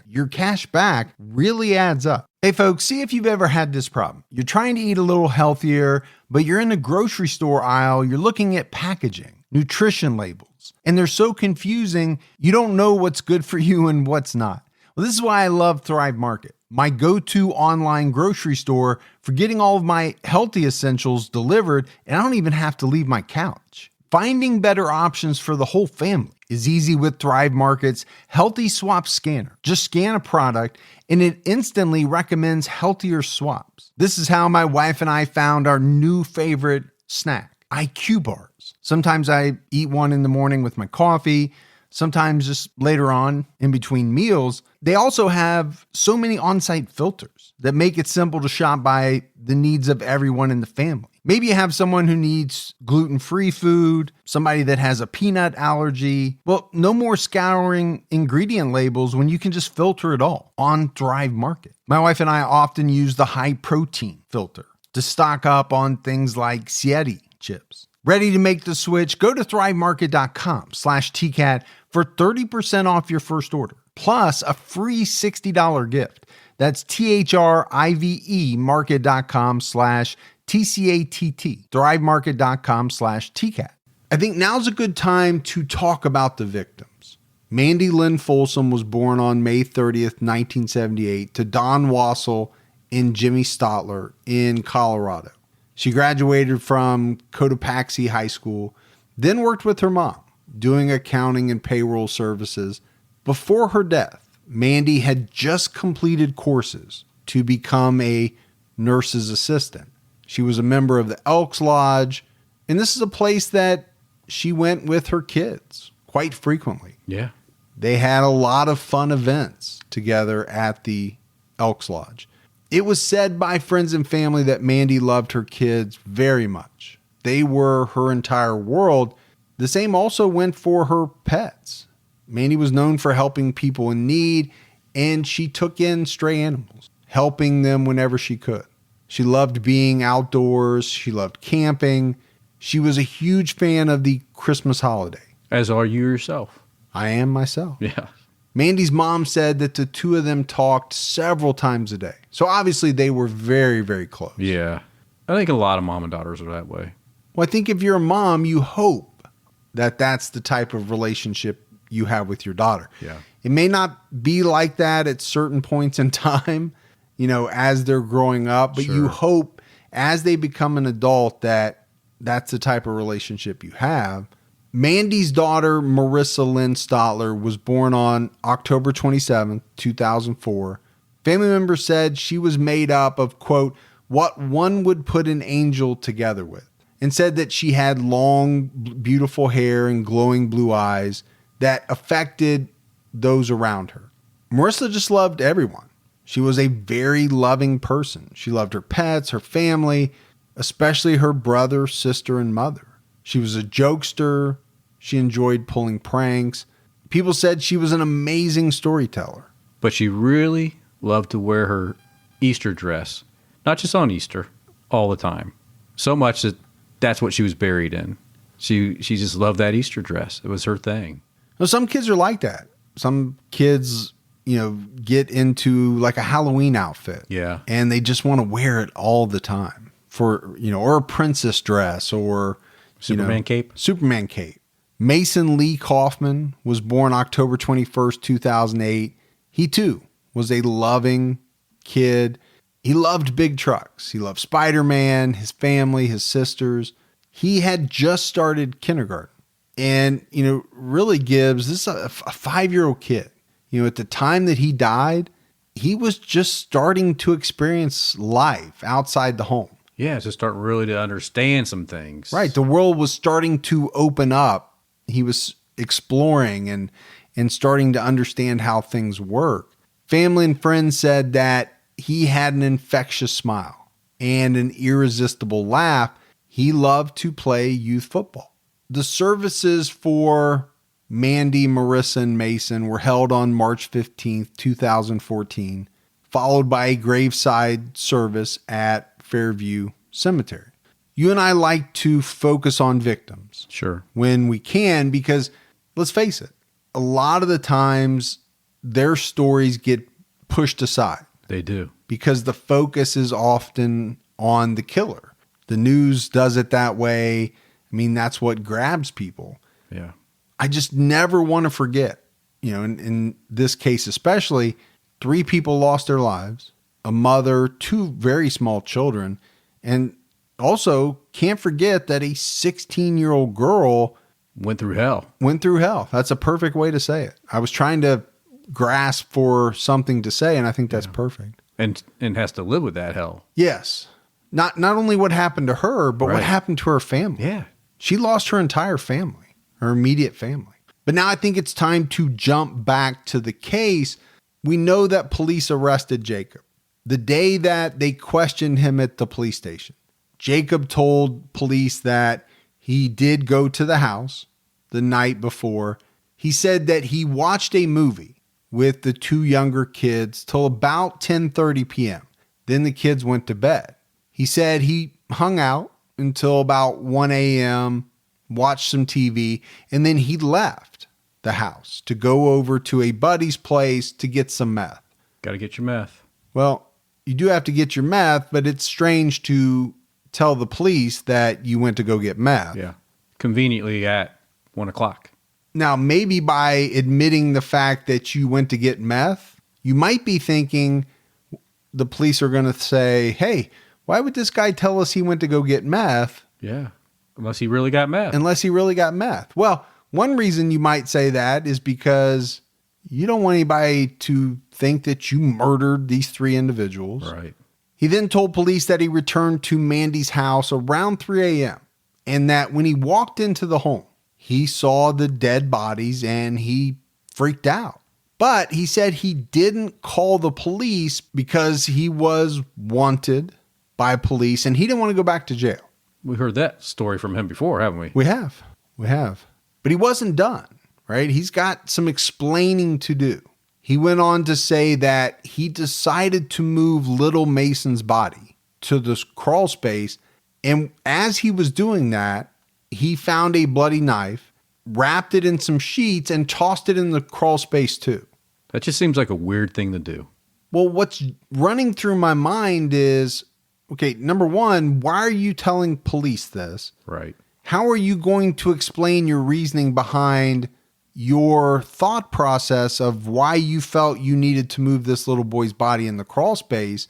Your cash back really adds up. Hey folks, see if you've ever had this problem. You're trying to eat a little healthier, but you're in the grocery store aisle, you're looking at packaging, nutrition labels, and they're so confusing, you don't know what's good for you and what's not. Well, this is why I love Thrive Market, my go-to online grocery store for getting all of my healthy essentials delivered, and I don't even have to leave my couch. Finding better options for the whole family is easy with Thrive Market's Healthy Swap Scanner. Just scan a product and it instantly recommends healthier swaps. This is how my wife and I found our new favorite snack, IQ bars. Sometimes I eat one in the morning with my coffee, sometimes just later on in between meals. They also have so many on-site filters that make it simple to shop by the needs of everyone in the family. Maybe you have someone who needs gluten-free food, somebody that has a peanut allergy. Well, no more scouring ingredient labels when you can just filter it all on Thrive Market. My wife and I often use the high protein filter to stock up on things like Sieti chips. Ready to make the switch? Go to thrivemarket.com/TCAT for 30% off your first order, plus a free $60 gift. That's THRIVE market.com/TCATT, thrivemarket.com/TCAT. I think now's a good time to talk about the victims. Mandy Lynn Folsom was born on May 30th, 1978 to Don Wassell and Jimmy Stotler in Colorado. She graduated from Cotopaxi High School, then worked with her mom, doing accounting and payroll services. Before her death, Mandy had just completed courses to become a nurse's assistant. She was a member of the Elks Lodge, and this is a place that she went with her kids quite frequently. Yeah. They had a lot of fun events together at the Elks Lodge. It was said by friends and family that Mandy loved her kids very much. They were her entire world. The same also went for her pets. Mandy was known for helping people in need, and she took in stray animals, helping them whenever she could. She loved being outdoors. She loved camping. She was a huge fan of the Christmas holiday. As are you yourself. I am myself. Yeah. Mandy's mom said that the two of them talked several times a day. So obviously they were very, very close. Yeah. I think a lot of mom and daughters are that way. Well, I think if you're a mom, you hope that that's the type of relationship you have with your daughter. Yeah. It may not be like that at certain points in time, as they're growing up, but you hope as they become an adult that that's the type of relationship you have. Mandy's daughter, Marissa Lynn Stotler, was born on October 27th, 2004. Family members said she was made up of, quote, what one would put an angel together with, and said that she had long, beautiful hair and glowing blue eyes that affected those around her. Marissa just loved everyone. She was a very loving person. She loved her pets, her family, especially her brother, sister, and mother. She was a jokester. She enjoyed pulling pranks. People said she was an amazing storyteller. But she really loved to wear her Easter dress, not just on Easter, all the time. So much that that's what she was buried in. She just loved that Easter dress. It was her thing. Now, some kids are like that. Some kids, get into like a Halloween outfit. Yeah. And they just want to wear it all the time or a princess dress or Superman cape. Superman cape. Mason Lee Kaufman was born October 21st, 2008. He too was a loving kid. He loved big trucks. He loved Spider-Man, his family, his sisters. He had just started kindergarten. And, really Gibbs, this is a 5-year-old kid. At the time that he died, he was just starting to experience life outside the home. Yeah, to start really to understand some things. Right. The world was starting to open up. He was exploring and starting to understand how things work. Family and friends said that he had an infectious smile and an irresistible laugh. He loved to play youth football. The services for Mandy, Marissa, and Mason were held on March 15th, 2014, followed by a graveside service at Fairview Cemetery. You and I like to focus on victims. Sure. When we can, because let's face it, a lot of the times their stories get pushed aside. They do. Because the focus is often on the killer. The news does it that way. I mean, that's what grabs people. Yeah. I just never want to forget, in this case especially, 3 people lost their lives, a mother, 2 very small children, and also can't forget that a 16-year-old girl Went through hell. Went through hell. That's a perfect way to say it. I was trying to grasp for something to say, and I think that's perfect. And has to live with that hell. Yes. Not only what happened to her, but what happened to her family. Yeah. She lost her entire family, her immediate family. But now I think it's time to jump back to the case. We know that police arrested Jaacob. The day that they questioned him at the police station, Jaacob told police that he did go to the house the night before. He said that he watched a movie with the two younger kids till about 10:30 p.m. Then the kids went to bed. He said he hung out until about 1 a.m., watched some TV, and then he left the house to go over to a buddy's place to get some meth. Got to get your meth. Well, you do have to get your meth, but it's strange to tell the police that you went to go get meth. Yeah. Conveniently at 1 o'clock. Now, maybe by admitting the fact that you went to get meth, you might be thinking the police are going to say, hey, why would this guy tell us he went to go get meth? Yeah. Unless he really got meth. Unless he really got meth. Well, one reason you might say that is because you don't want anybody to think that you murdered these three individuals. Right. He then told police that he returned to Mandy's house around 3 a.m. and that when he walked into the home, he saw the dead bodies and he freaked out. But he said he didn't call the police because he was wanted by police and he didn't want to go back to jail. We heard that story from him before, haven't we? We have. But he wasn't done, right? He's got some explaining to do. He went on to say that he decided to move little Mason's body to this crawl space. And as he was doing that, he found a bloody knife, wrapped it in some sheets, and tossed it in the crawl space too. That just seems like a weird thing to do. Well, what's running through my mind is, okay, number one, why are you telling police this? Right. How are you going to explain your reasoning behind your thought process of why you felt you needed to move this little boy's body in the crawl space?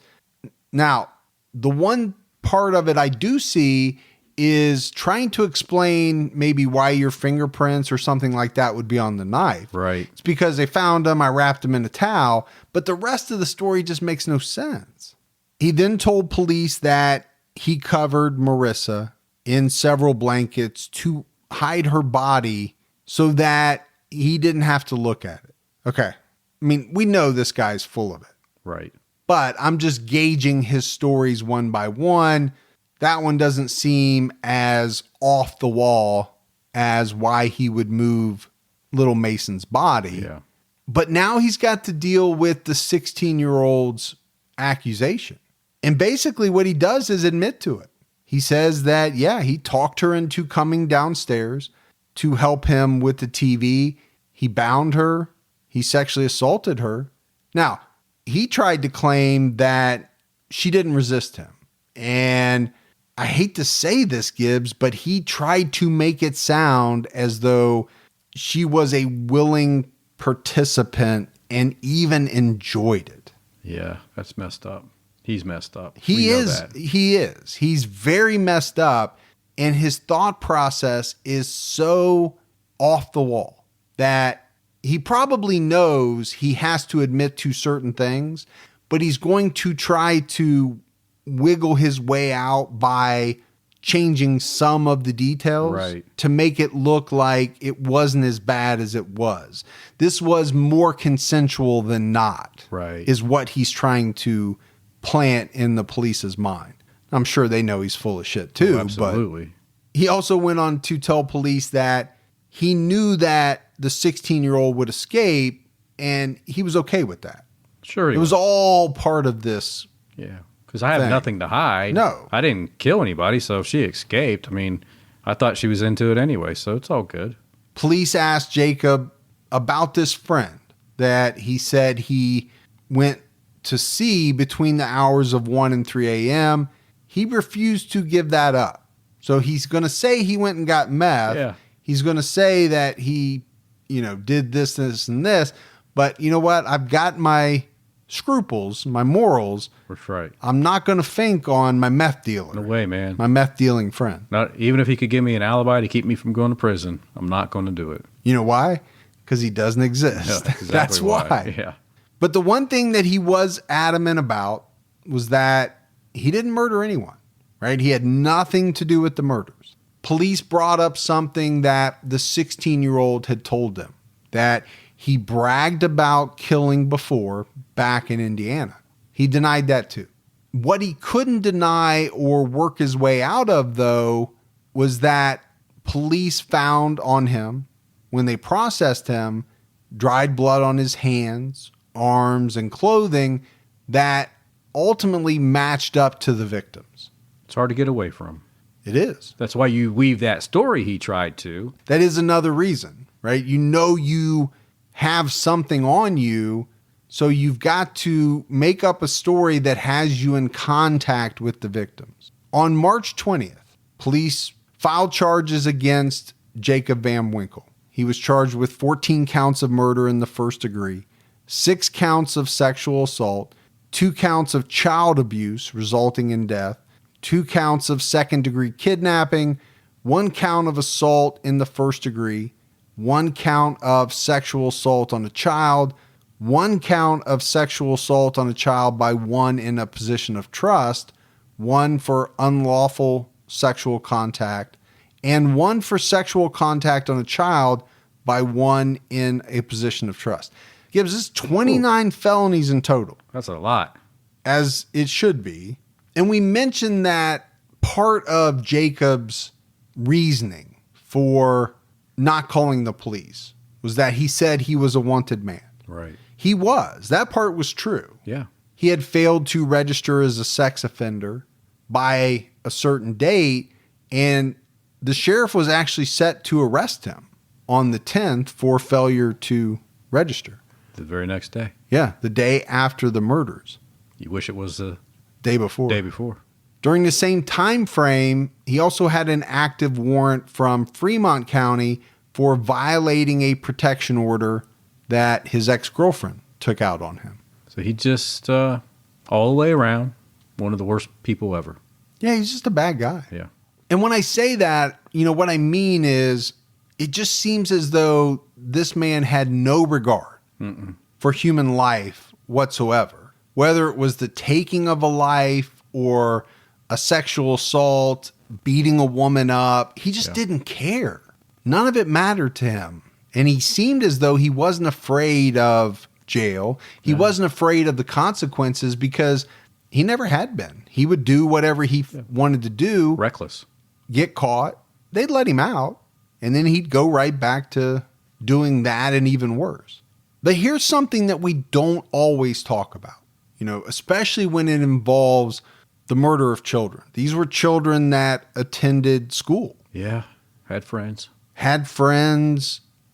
Now, the one part of it I do see is trying to explain maybe why your fingerprints or something like that would be on the knife. Right. It's because they found him, I wrapped him in a towel, but the rest of the story just makes no sense. He then told police that he covered Marissa in several blankets to hide her body so that he didn't have to look at it. Okay. I mean, we know this guy's full of it. Right. But I'm just gauging his stories one by one. That one doesn't seem as off the wall as why he would move little Mason's body. Yeah. But now he's got to deal with the 16-year-old's accusation. And basically what he does is admit to it. He says that, yeah, he talked her into coming downstairs to help him with the TV. He bound her. He sexually assaulted her. Now, he tried to claim that she didn't resist him. And I hate to say this, Gibbs, but he tried to make it sound as though she was a willing participant and even enjoyed it. Yeah, that's messed up. He's messed up. He is. He's very messed up. And his thought process is so off the wall that he probably knows he has to admit to certain things, but he's going to try to wiggle his way out by changing some of the details to make it look like it wasn't as bad as it was. This was more consensual than not, is what he's trying to plant in the police's mind. I'm sure they know he's full of shit too. Absolutely. But he also went on to tell police that he knew that the 16-year-old would escape and he was okay with that. Sure. It was all part of this. Yeah. Because I have nothing to hide. No. I didn't kill anybody. So if she escaped, I mean, I thought she was into it anyway. So it's all good. Police asked Jaacob about this friend that he said he went to see between the hours of 1 and 3 a.m. He refused to give that up. So he's going to say he went and got meth. Yeah. He's going to say that he, did this, and this. But you know what? I've got my scruples, my morals, That's right. I'm not going to think on my meth dealer. No way, man. My meth dealing friend. Not even if he could give me an alibi to keep me from going to prison, I'm not going to do it. You know why? Because he doesn't exist. Yeah, exactly That's why. Yeah. But the one thing that he was adamant about was that he didn't murder anyone, right? He had nothing to do with the murders. Police brought up something that the 16-year-old had told them, that he bragged about killing before back in Indiana. He denied that too. What he couldn't deny or work his way out of, though, was that police found on him, when they processed him, dried blood on his hands, arms, and clothing that ultimately matched up to the victims. It's hard to get away from. It is. That's why you weave that story he tried to. That is another reason, right? You know you have something on you, so you've got to make up a story that has you in contact with the victims. On March 20th, police filed charges against Jaacob Van Winkle. He was charged with 14 counts of murder in the first degree, 6 counts of sexual assault, 2 counts of child abuse resulting in death, 2 counts of second-degree kidnapping, 1 count of assault in the first degree, 1 count of sexual assault on a child, 1 count of sexual assault on a child by one in a position of trust, 1 for unlawful sexual contact, and 1 for sexual contact on a child by one in a position of trust. Gives us 29 felonies in total. That's a lot. As it should be. And we mentioned that part of Jacob's reasoning for not calling the police was that he said he was a wanted man. Right. He was. That part was true. Yeah. He had failed to register as a sex offender by a certain date, and the sheriff was actually set to arrest him on the 10th for failure to register. The very next day. Yeah, the day after the murders. You wish it was the day before. Day before. During the same time frame, he also had an active warrant from Fremont County for violating a protection order that his ex-girlfriend took out on him. So he just, all the way around, one of the worst people ever. Yeah, he's just a bad guy. Yeah. And when I say that, what I mean is it just seems as though this man had no regard for human life whatsoever. Whether it was the taking of a life or a sexual assault, beating a woman up, he just didn't care. None of it mattered to him. And he seemed as though he wasn't afraid of jail. He wasn't afraid of the consequences because he never had been. He would do whatever he wanted to do. Reckless. Get caught. They'd let him out. And then he'd go right back to doing that and even worse. But here's something that we don't always talk about, especially when it involves the murder of children. These were children that attended school. Yeah. Had friends.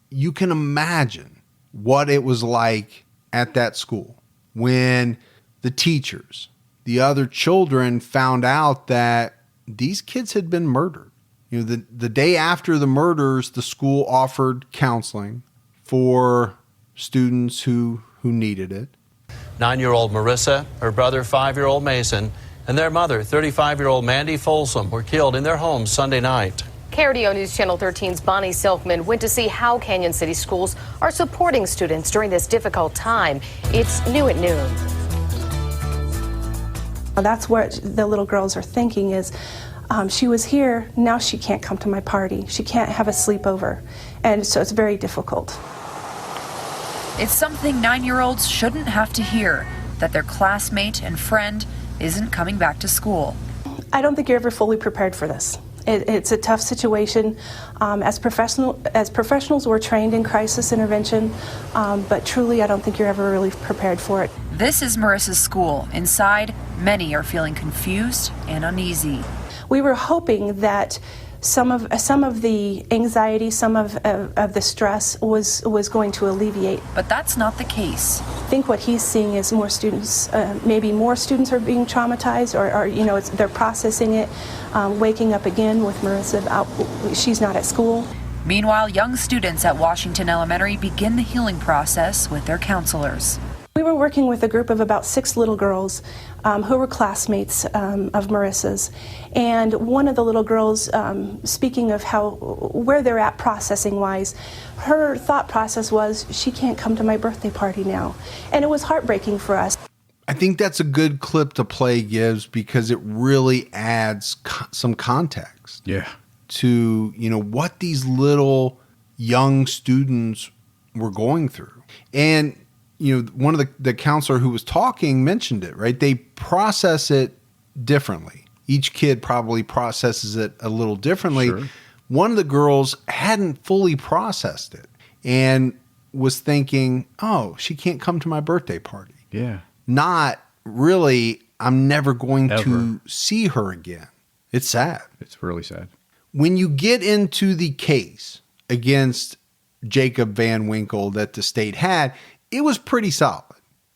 You can imagine what it was like at that school when the teachers, the other children found out that these kids had been murdered. The day after the murders, the school offered counseling for students who needed it. 9-year-old Marissa, her brother, 5-year-old Mason, and their mother, 35-year-old Mandy Folsom, were killed in their home Sunday night. KRDO News Channel 13's Bonnie Silkman went to see how Canyon City schools are supporting students during this difficult time. It's new at noon. That's what the little girls are thinking is, she was here, now she can't come to my party. She can't have a sleepover. And so it's very difficult. It's something 9-year-olds shouldn't have to hear, that their classmate and friend isn't coming back to school. I don't think you're ever fully prepared for this. It's a tough situation. As professionals, we're trained in crisis intervention, but truly I don't think you're ever really prepared for it. This is Marissa's school. Inside, many are feeling confused and uneasy. We were hoping that some of the anxiety, some of the stress was going to alleviate. But that's not the case. I think what he's seeing is more students, maybe more students are being traumatized, or they're processing it, waking up again with Marissa out. She's not at school. Meanwhile, young students at Washington Elementary begin the healing process with their counselors. We were working with a group of about 6 little girls who were classmates of Marissa's. And one of the little girls, speaking of where they're at processing-wise, her thought process was, she can't come to my birthday party now. And it was heartbreaking for us. I think that's a good clip to play, Gibbs, because it really adds some context to, what these little young students were going through. And one of the counselor who was talking mentioned it, right? They process it differently. Each kid probably processes it a little differently. Sure. One of the girls hadn't fully processed it and was thinking, oh, she can't come to my birthday party. Yeah. Not really, I'm never going to see her again. It's sad. It's really sad. When you get into the case against Jaacob Van Winkle that the state had, it was pretty solid.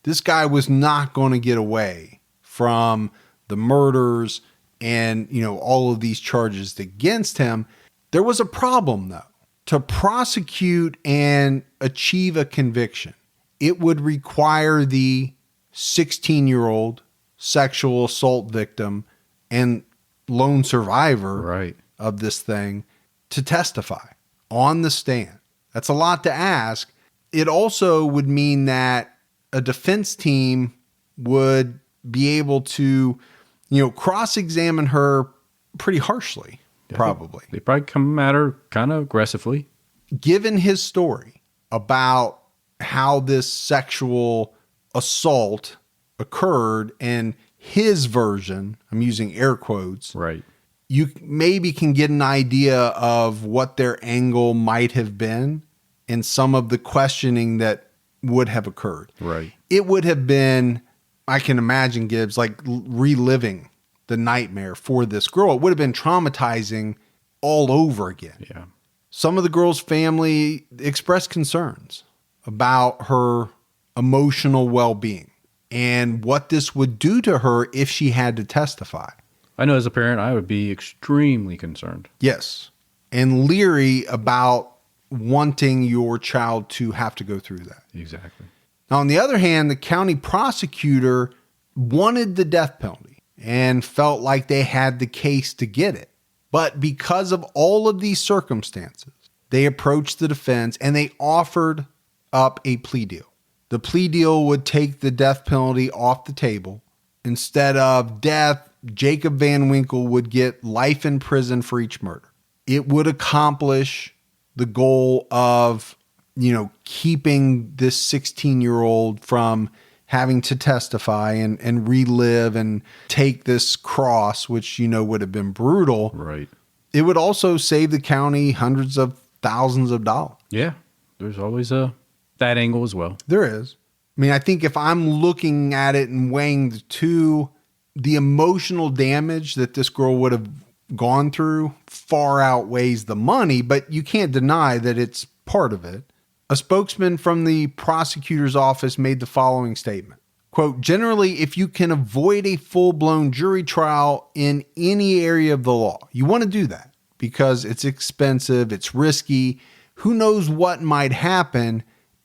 This guy was not going to get away from the murders and, all of these charges against him. There was a problem, though. To prosecute and achieve a conviction, it would require the 16-year-old sexual assault victim and lone survivor of this thing to testify on the stand. That's a lot to ask. It also would mean that a defense team would be able to, cross-examine her pretty harshly, probably. They probably come at her kind of aggressively. Given his story about how this sexual assault occurred and his version, I'm using air quotes, you maybe can get an idea of what their angle might have been and some of the questioning that would have occurred. Right. It would have been, I can imagine, Gibbs, like reliving the nightmare for this girl. It would have been traumatizing all over again. Yeah. Some of the girl's family expressed concerns about her emotional well-being and what this would do to her if she had to testify. I know as a parent, I would be extremely concerned. Yes. And leery about wanting your child to have to go through that. Exactly. Now, on the other hand, the county prosecutor wanted the death penalty and felt like they had the case to get it. But because of all of these circumstances, they approached the defense and they offered up a plea deal. The plea deal would take the death penalty off the table. Instead of death, Jaacob Van Winkle would get life in prison for each murder. It would accomplish the goal of, keeping this 16-year-old from having to testify and relive and take this cross, which, would have been brutal. Right. It would also save the county hundreds of thousands of dollars. Yeah. There's always that angle as well. There is. I mean, I think if I'm looking at it and weighing the two, the emotional damage that this girl would have gone through far outweighs the money, but you can't deny that it's part of it. A spokesman from the prosecutor's office made the following statement. Quote, generally, if you can avoid a full-blown jury trial in any area of the law, you want to do that because it's expensive, it's risky, who knows what might happen,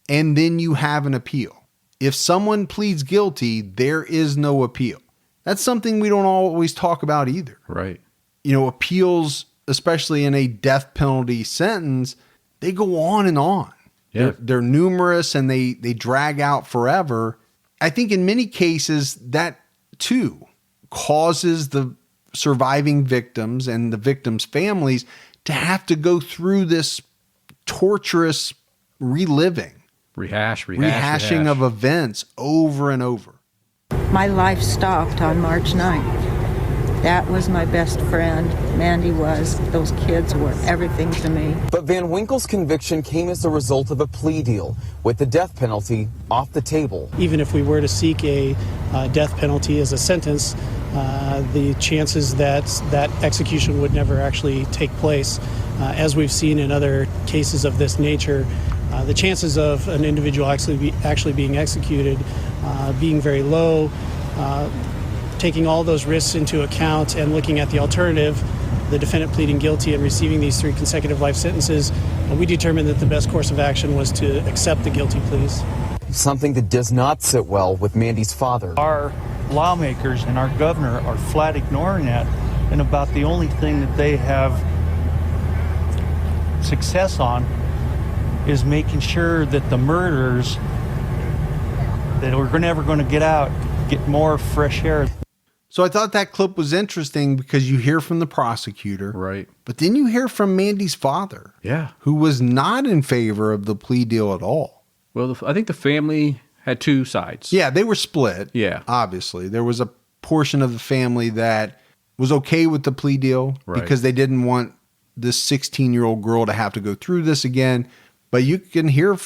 and then you have an appeal. If someone pleads guilty, there is no appeal. That's something we don't always talk about either. Right. Appeals, especially in a death penalty sentence, they go on and on. Yeah. They're numerous and they drag out forever. I think in many cases that too causes the surviving victims and the victims' families to have to go through this torturous reliving. Rehashing of events over and over. My life stopped on March 9th. That was my best friend. Mandy was. Those kids were everything to me. But Van Winkle's conviction came as a result of a plea deal, with the death penalty off the table. Even if we were to seek a death penalty as a sentence, the chances that that execution would never actually take place, as we've seen in other cases of this nature, the chances of an individual actually being executed being very low. Taking all those risks into account and looking at the alternative, the defendant pleading guilty and receiving these 3 consecutive life sentences, we determined that the best course of action was to accept the guilty pleas. something that does not sit well with Mandy's father. Our lawmakers and our governor are flat ignoring that, and about the only thing that they have success on is making sure that the murderers that we're never going to get out get more fresh air. So I thought that clip was interesting because you hear from the prosecutor. Right. But then you hear from Mandy's father. Yeah. Who was not in favor of the plea deal at all. Well, I think the family had two sides. Yeah, they were split. Yeah. Obviously. There was a portion of the family that was okay with the plea deal because they didn't want this 16-year-old girl to have to go through this again. But you can hear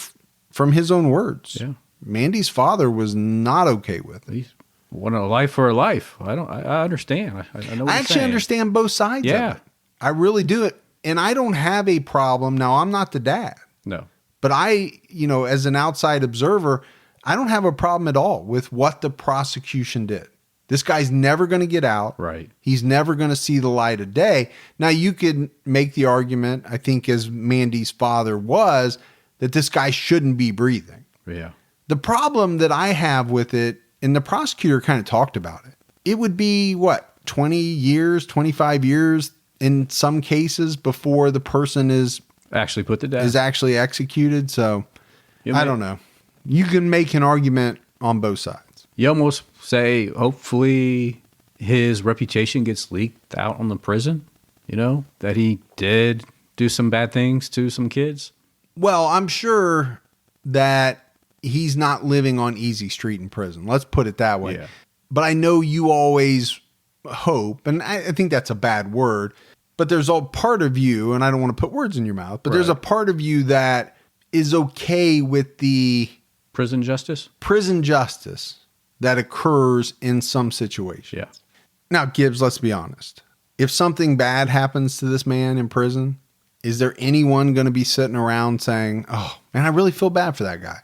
from his own words. Yeah. Mandy's father was not okay with it. He's wanted a life for a life. I understand. I know what I you're actually saying. understand both sides of it. I really do it. And I don't have a problem. Now, I'm not the dad. No. But I, as an outside observer, I don't have a problem at all with what the prosecution did. This guy's never going to get out. Right. He's never going to see the light of day. Now, you could make the argument, I think, as Mandy's father was, that this guy shouldn't be breathing. Yeah. The problem that I have with it, and the prosecutor kind of talked about it, it would be, 20 years, 25 years in some cases before the person is actually put to death, is actually executed. So I don't know. You can make an argument on both sides. You almost say, hopefully his reputation gets leaked out on the prison, that he did do some bad things to some kids. Well, I'm sure that he's not living on easy street in prison. Let's put it that way. Yeah. But I know you always hope, and I think that's a bad word, but there's a part of you, and I don't want to put words in your mouth, but there's a part of you that is okay with the prison justice that occurs in some situations. Yeah. Now, Gibbs, let's be honest. If something bad happens to this man in prison, is there anyone going to be sitting around saying, oh, man, I really feel bad for that guy?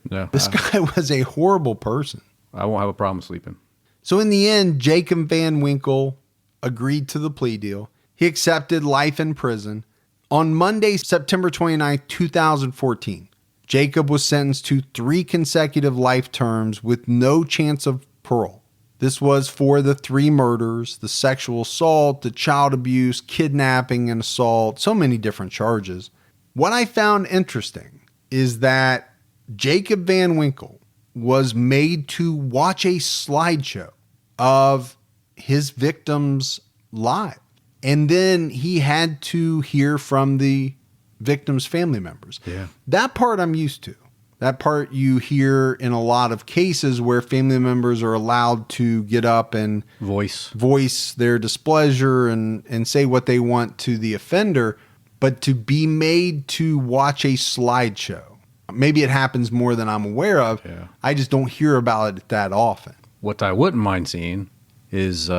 No. This guy was a horrible person. I won't have a problem sleeping. So in the end, Jaacob Van Winkle agreed to the plea deal. He accepted life in prison. On Monday, September 29, 2014, Jaacob was sentenced to 3 consecutive life terms with no chance of parole. This was for the 3 murders, the sexual assault, the child abuse, kidnapping, and assault, so many different charges. What I found interesting is that Jaacob Van Winkle was made to watch a slideshow of his victims' lives. And then he had to hear from the victims' family members. Yeah. That part I'm used to. That part you hear in a lot of cases where family members are allowed to get up and voice their displeasure and say what they want to the offender. But to be made to watch a slideshow, maybe it happens more than I'm aware of. Yeah. I just don't hear about it that often. What I wouldn't mind seeing is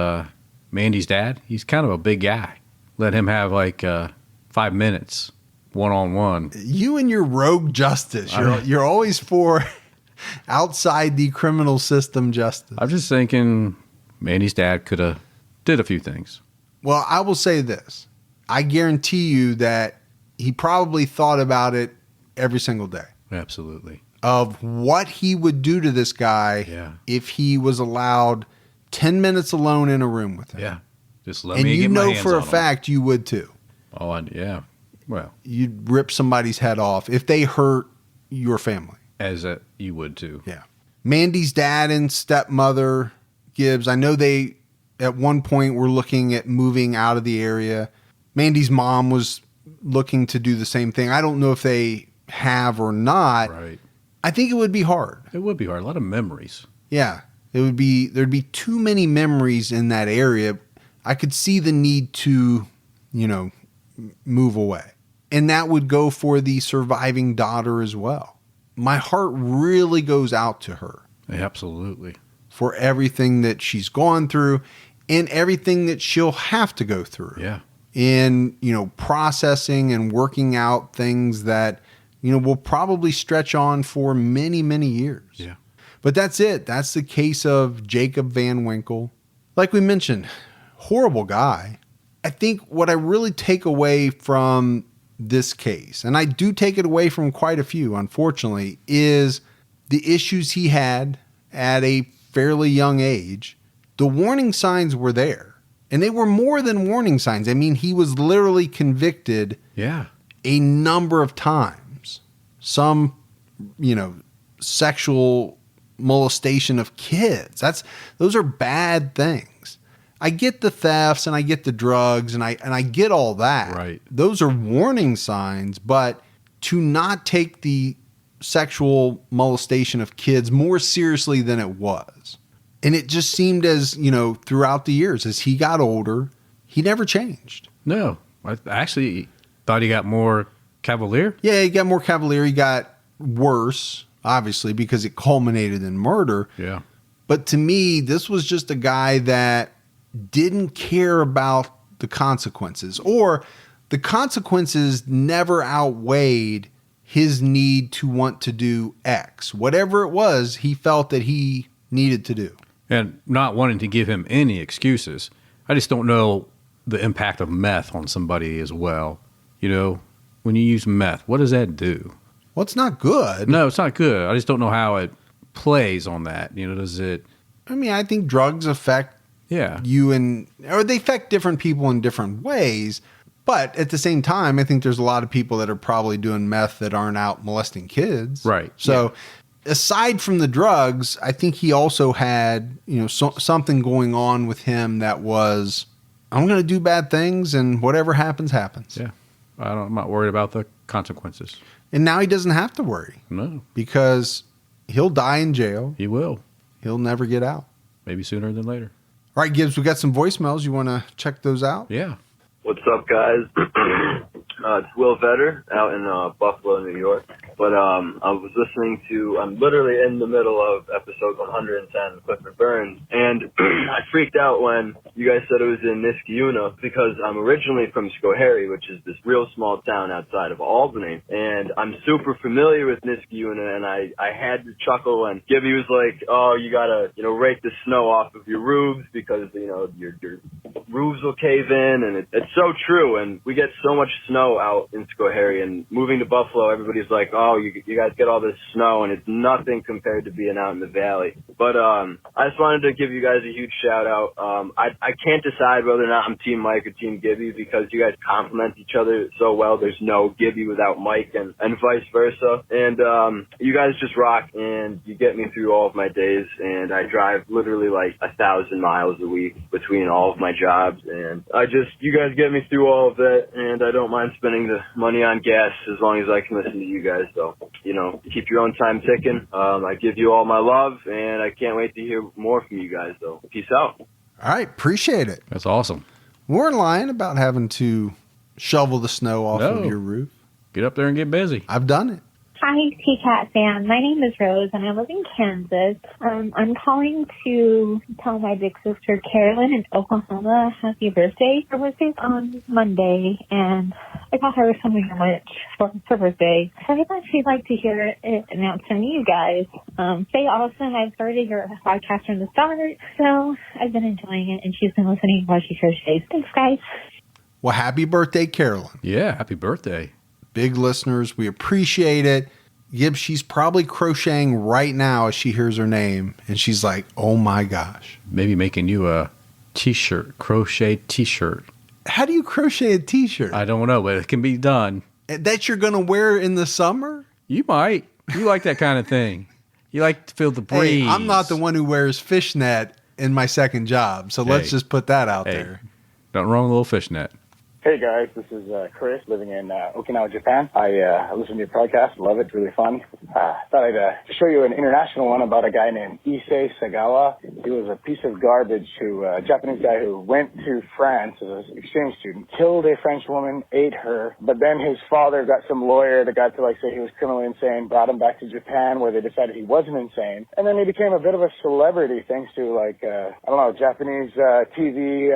Mandy's dad. He's kind of a big guy. Let him have 5 minutes one-on-one. You and your rogue justice. You're always for outside the criminal system justice. I'm just thinking Mandy's dad could have did a few things. Well, I will say this. I guarantee you that he probably thought about it every single day. Absolutely. Of what he would do to this guy if he was allowed 10 minutes alone in a room with him. Yeah. Just let and me get my hands on him. And you know for a fact you would too. Oh, yeah. Well. You'd rip somebody's head off if they hurt your family. As you would too. Yeah. Mandy's dad and stepmother, Gibbs, I know they at one point were looking at moving out of the area. Mandy's mom was looking to do the same thing. I don't know if they have or not. Right. I think it would be hard. It would be hard. A lot of memories. Yeah. There'd be too many memories in that area. I could see the need to, move away. And that would go for the surviving daughter as well. My heart really goes out to her. Absolutely. For everything that she's gone through and everything that she'll have to go through. Yeah. In, processing and working out things that, will probably stretch on for many, many years. Yeah. But that's it. That's the case of Jaacob Van Winkle. Like we mentioned, horrible guy. I think what I really take away from this case, and I do take it away from quite a few, unfortunately, is the issues he had at a fairly young age, the warning signs were there. And they were more than warning signs. I mean, he was literally convicted a number of times. Some, sexual molestation of kids. Those are bad things. I get the thefts and I get the drugs and I get all that. Right. Those are warning signs, but to not take the sexual molestation of kids more seriously than it was. And it just seemed as, throughout the years, as he got older, he never changed. No, I actually thought he got more cavalier. Yeah, he got more cavalier. He got worse, obviously, because it culminated in murder. Yeah. But to me, this was just a guy that didn't care about the consequences, or the consequences never outweighed his need to want to do X. Whatever it was, he felt that he needed to do. And not wanting to give him any excuses. I just don't know the impact of meth on somebody as well. When you use meth, what does that do? Well, it's not good. No, it's not good. I just don't know how it plays on that. Does it? I mean, I think drugs affect you or they affect different people in different ways. But at the same time, I think there's a lot of people that are probably doing meth that aren't out molesting kids. Right. So aside from the drugs, I think he also had, something going on with him that was, I'm going to do bad things and whatever happens, happens. Yeah. I'm not worried about the consequences. And now he doesn't have to worry. No. Because he'll die in jail. He will. He'll never get out. Maybe sooner than later. All right, Gibbs, we got some voicemails. You want to check those out? Yeah. What's up, guys? It's Will Vetter out in Buffalo, New York. But I was listening I'm literally in the middle of episode 110, Clifford Burns, and I freaked out when you guys said it was in Niskayuna, because I'm originally from Schoharie, which is this real small town outside of Albany, and I'm super familiar with Niskayuna, and I had to chuckle when Gibby was like, oh, you gotta, rake the snow off of your roofs because, your roofs will cave in, and it's so true, and we get so much snow out in Schoharie, and moving to Buffalo, everybody's like, oh, you guys get all this snow, and it's nothing compared to being out in the valley. But I just wanted to give you guys a huge shout out. I can't decide whether or not I'm Team Mike or Team Gibby, because you guys complement each other so well. There's no Gibby without Mike, and vice versa. And you guys just rock, and you get me through all of my days. And I drive literally like 1,000 miles a week between all of my jobs, and you guys get me through all of that, and I don't mind spending the money on gas as long as I can listen to you guys. So, keep your own time ticking. I give you all my love, and I can't wait to hear more from you guys. So, peace out. All right, appreciate it. That's awesome. We weren't lying about having to shovel the snow off of your roof. Get up there and get busy. I've done it. Hi, T-Cat fan. My name is Rose, and I live in Kansas. I'm calling to tell my big sister, Carolyn, in Oklahoma, happy birthday. Her birthday's on Monday, and I got her something much for her birthday. So I thought she'd like to hear it announced from you guys. Stay awesome. I've started your podcast from the start, so I've been enjoying it, and she's been listening while she crochets. Thanks, guys. Well, happy birthday, Carolyn. Yeah, happy birthday. Big listeners. We appreciate it. Gibbs, she's probably crocheting right now as she hears her name, and she's like, oh my gosh. Maybe making you a t-shirt, crochet t-shirt. How do you crochet a t-shirt? I don't know, but it can be done. That you're going to wear in the summer? You might. You like that kind of thing. You like to feel the breeze. Hey, I'm not the one who wears fishnet in my second job, so let's just put that out there. Nothing wrong with a little fishnet. Hey guys, this is Chris living in Okinawa, Japan. I listen to your podcast, love it, it's really fun. Thought I'd show you an international one about a guy named Issei Sagawa. He was a piece of garbage a Japanese guy who went to France as an exchange student, killed a French woman, ate her, but then his father got some lawyer that got to say he was criminally insane, brought him back to Japan where they decided he wasn't insane, and then he became a bit of a celebrity thanks to Japanese TV.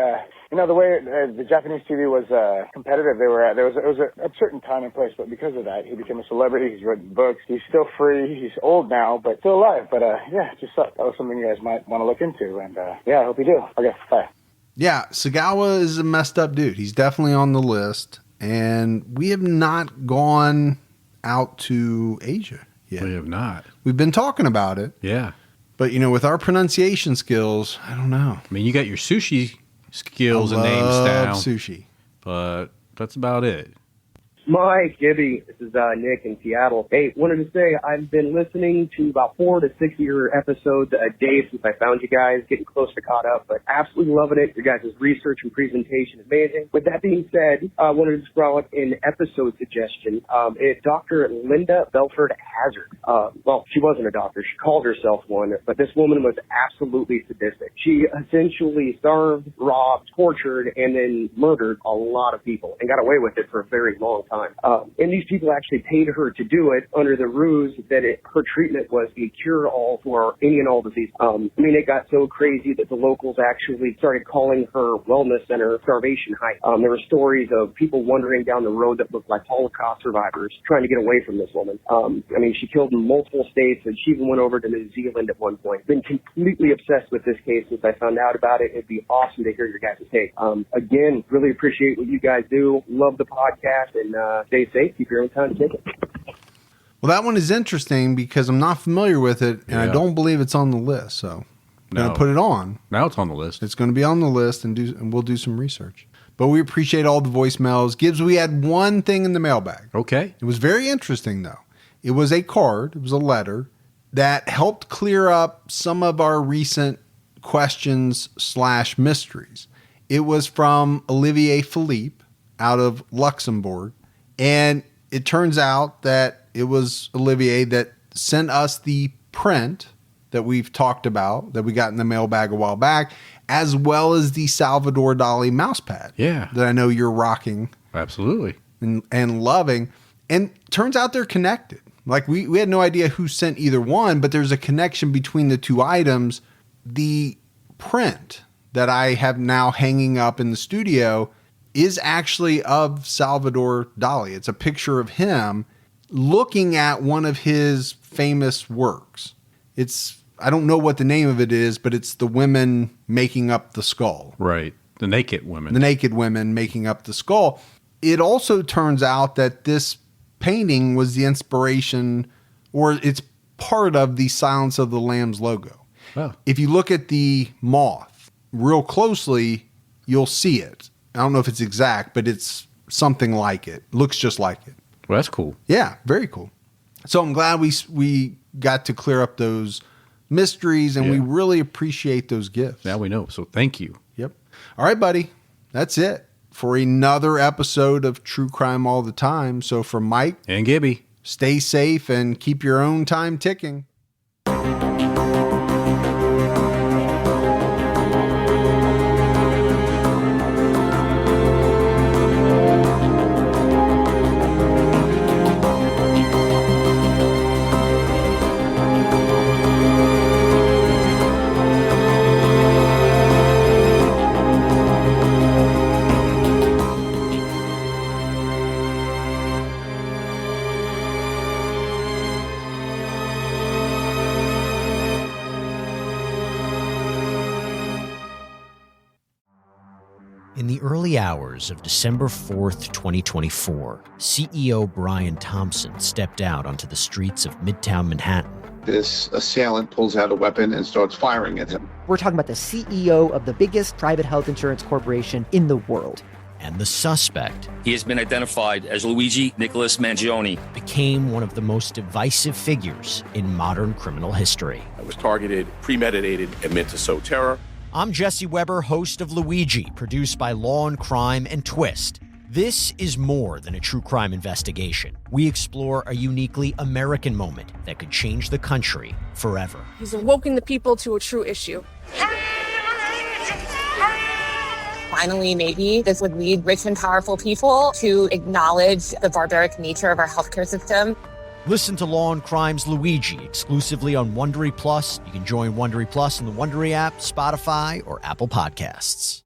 The way the Japanese TV was competitive, there was a certain time and place, but because of that, he became a celebrity. He's written books. He's still free. He's old now, but still alive. But just thought that was something you guys might want to look into. And I hope you do. Okay, bye. Yeah, Sagawa is a messed up dude. He's definitely on the list, and we have not gone out to Asia yet. We have not. We've been talking about it. Yeah. But, with our pronunciation skills, I don't know. I mean, you got your sushi skills and names down. Sushi. But that's about it. Mike, Gibby, this is Nick in Seattle. Hey, wanted to say I've been listening to about 4 to 6 year episodes a day since I found you guys, getting close to caught up, but absolutely loving it. Your guys' research and presentation is amazing. With that being said, I wanted to throw out an episode suggestion. It's Dr. Linda Belford Hazard. Well, she wasn't a doctor. She called herself one, but this woman was absolutely sadistic. She essentially starved, robbed, tortured, and then murdered a lot of people and got away with it for a very long time. And these people actually paid her to do it under the ruse that her treatment was a cure-all for any and all disease. It got so crazy that the locals actually started calling her wellness center Starvation Heights. There were stories of people wandering down the road that looked like Holocaust survivors trying to get away from this woman. She killed in multiple states, and she even went over to New Zealand at one point. Been completely obsessed with this case since I found out about it. It'd be awesome to hear your guys' take. Again, really appreciate what you guys do. Love the podcast, and stay safe. Keep your own time ticket. Well, that one is interesting because I'm not familiar with it, and I don't believe it's on the list. So I'm going to put it on. Now it's on the list. It's going to be on the list, and we'll do some research. But we appreciate all the voicemails. Gibbs, we had one thing in the mailbag. Okay. It was very interesting, though. It was a card. It was a letter that helped clear up some of our recent questions / mysteries. It was from Olivier Philippe out of Luxembourg. And it turns out that it was Olivier that sent us the print that we've talked about, that we got in the mailbag a while back, as well as the Salvador Dali mouse pad. Yeah. That I know you're rocking. Absolutely. And loving. And turns out they're connected. Like we had no idea who sent either one, but there's a connection between the two items. The print that I have now hanging up in the studio is actually of Salvador Dali. It's a picture of him looking at one of his famous works. I don't know what the name of it is, but it's the women making up the skull. Right. The naked women. The naked women making up the skull. It also turns out that this painting was the inspiration, or it's part of the Silence of the Lambs logo. Oh. If you look at the moth real closely, you'll see it. I don't know if it's exact, but it's something like it. Looks just like it. Well, that's cool. Yeah, very cool. So I'm glad we got to clear up those mysteries, and we really appreciate those gifts. Now we know. So thank you. Yep. All right, buddy. That's it for another episode of True Crime All the Time. So for Mike and Gibby, stay safe and keep your own time ticking. In the early hours of December 4th, 2024, CEO Brian Thompson stepped out onto the streets of Midtown Manhattan. This assailant pulls out a weapon and starts firing at him. We're talking about the CEO of the biggest private health insurance corporation in the world. And the suspect, he has been identified as Luigi Nicholas Mangione, became one of the most divisive figures in modern criminal history. I was targeted, premeditated, and meant to sow terror. I'm Jesse Weber, host of Luigi, produced by Law and Crime and Twist. This is more than a true crime investigation. We explore a uniquely American moment that could change the country forever. He's awoken the people to a true issue. Finally, maybe this would lead rich and powerful people to acknowledge the barbaric nature of our healthcare system. Listen to Law and Crime's Luigi exclusively on Wondery Plus. You can join Wondery Plus in the Wondery app, Spotify, or Apple Podcasts.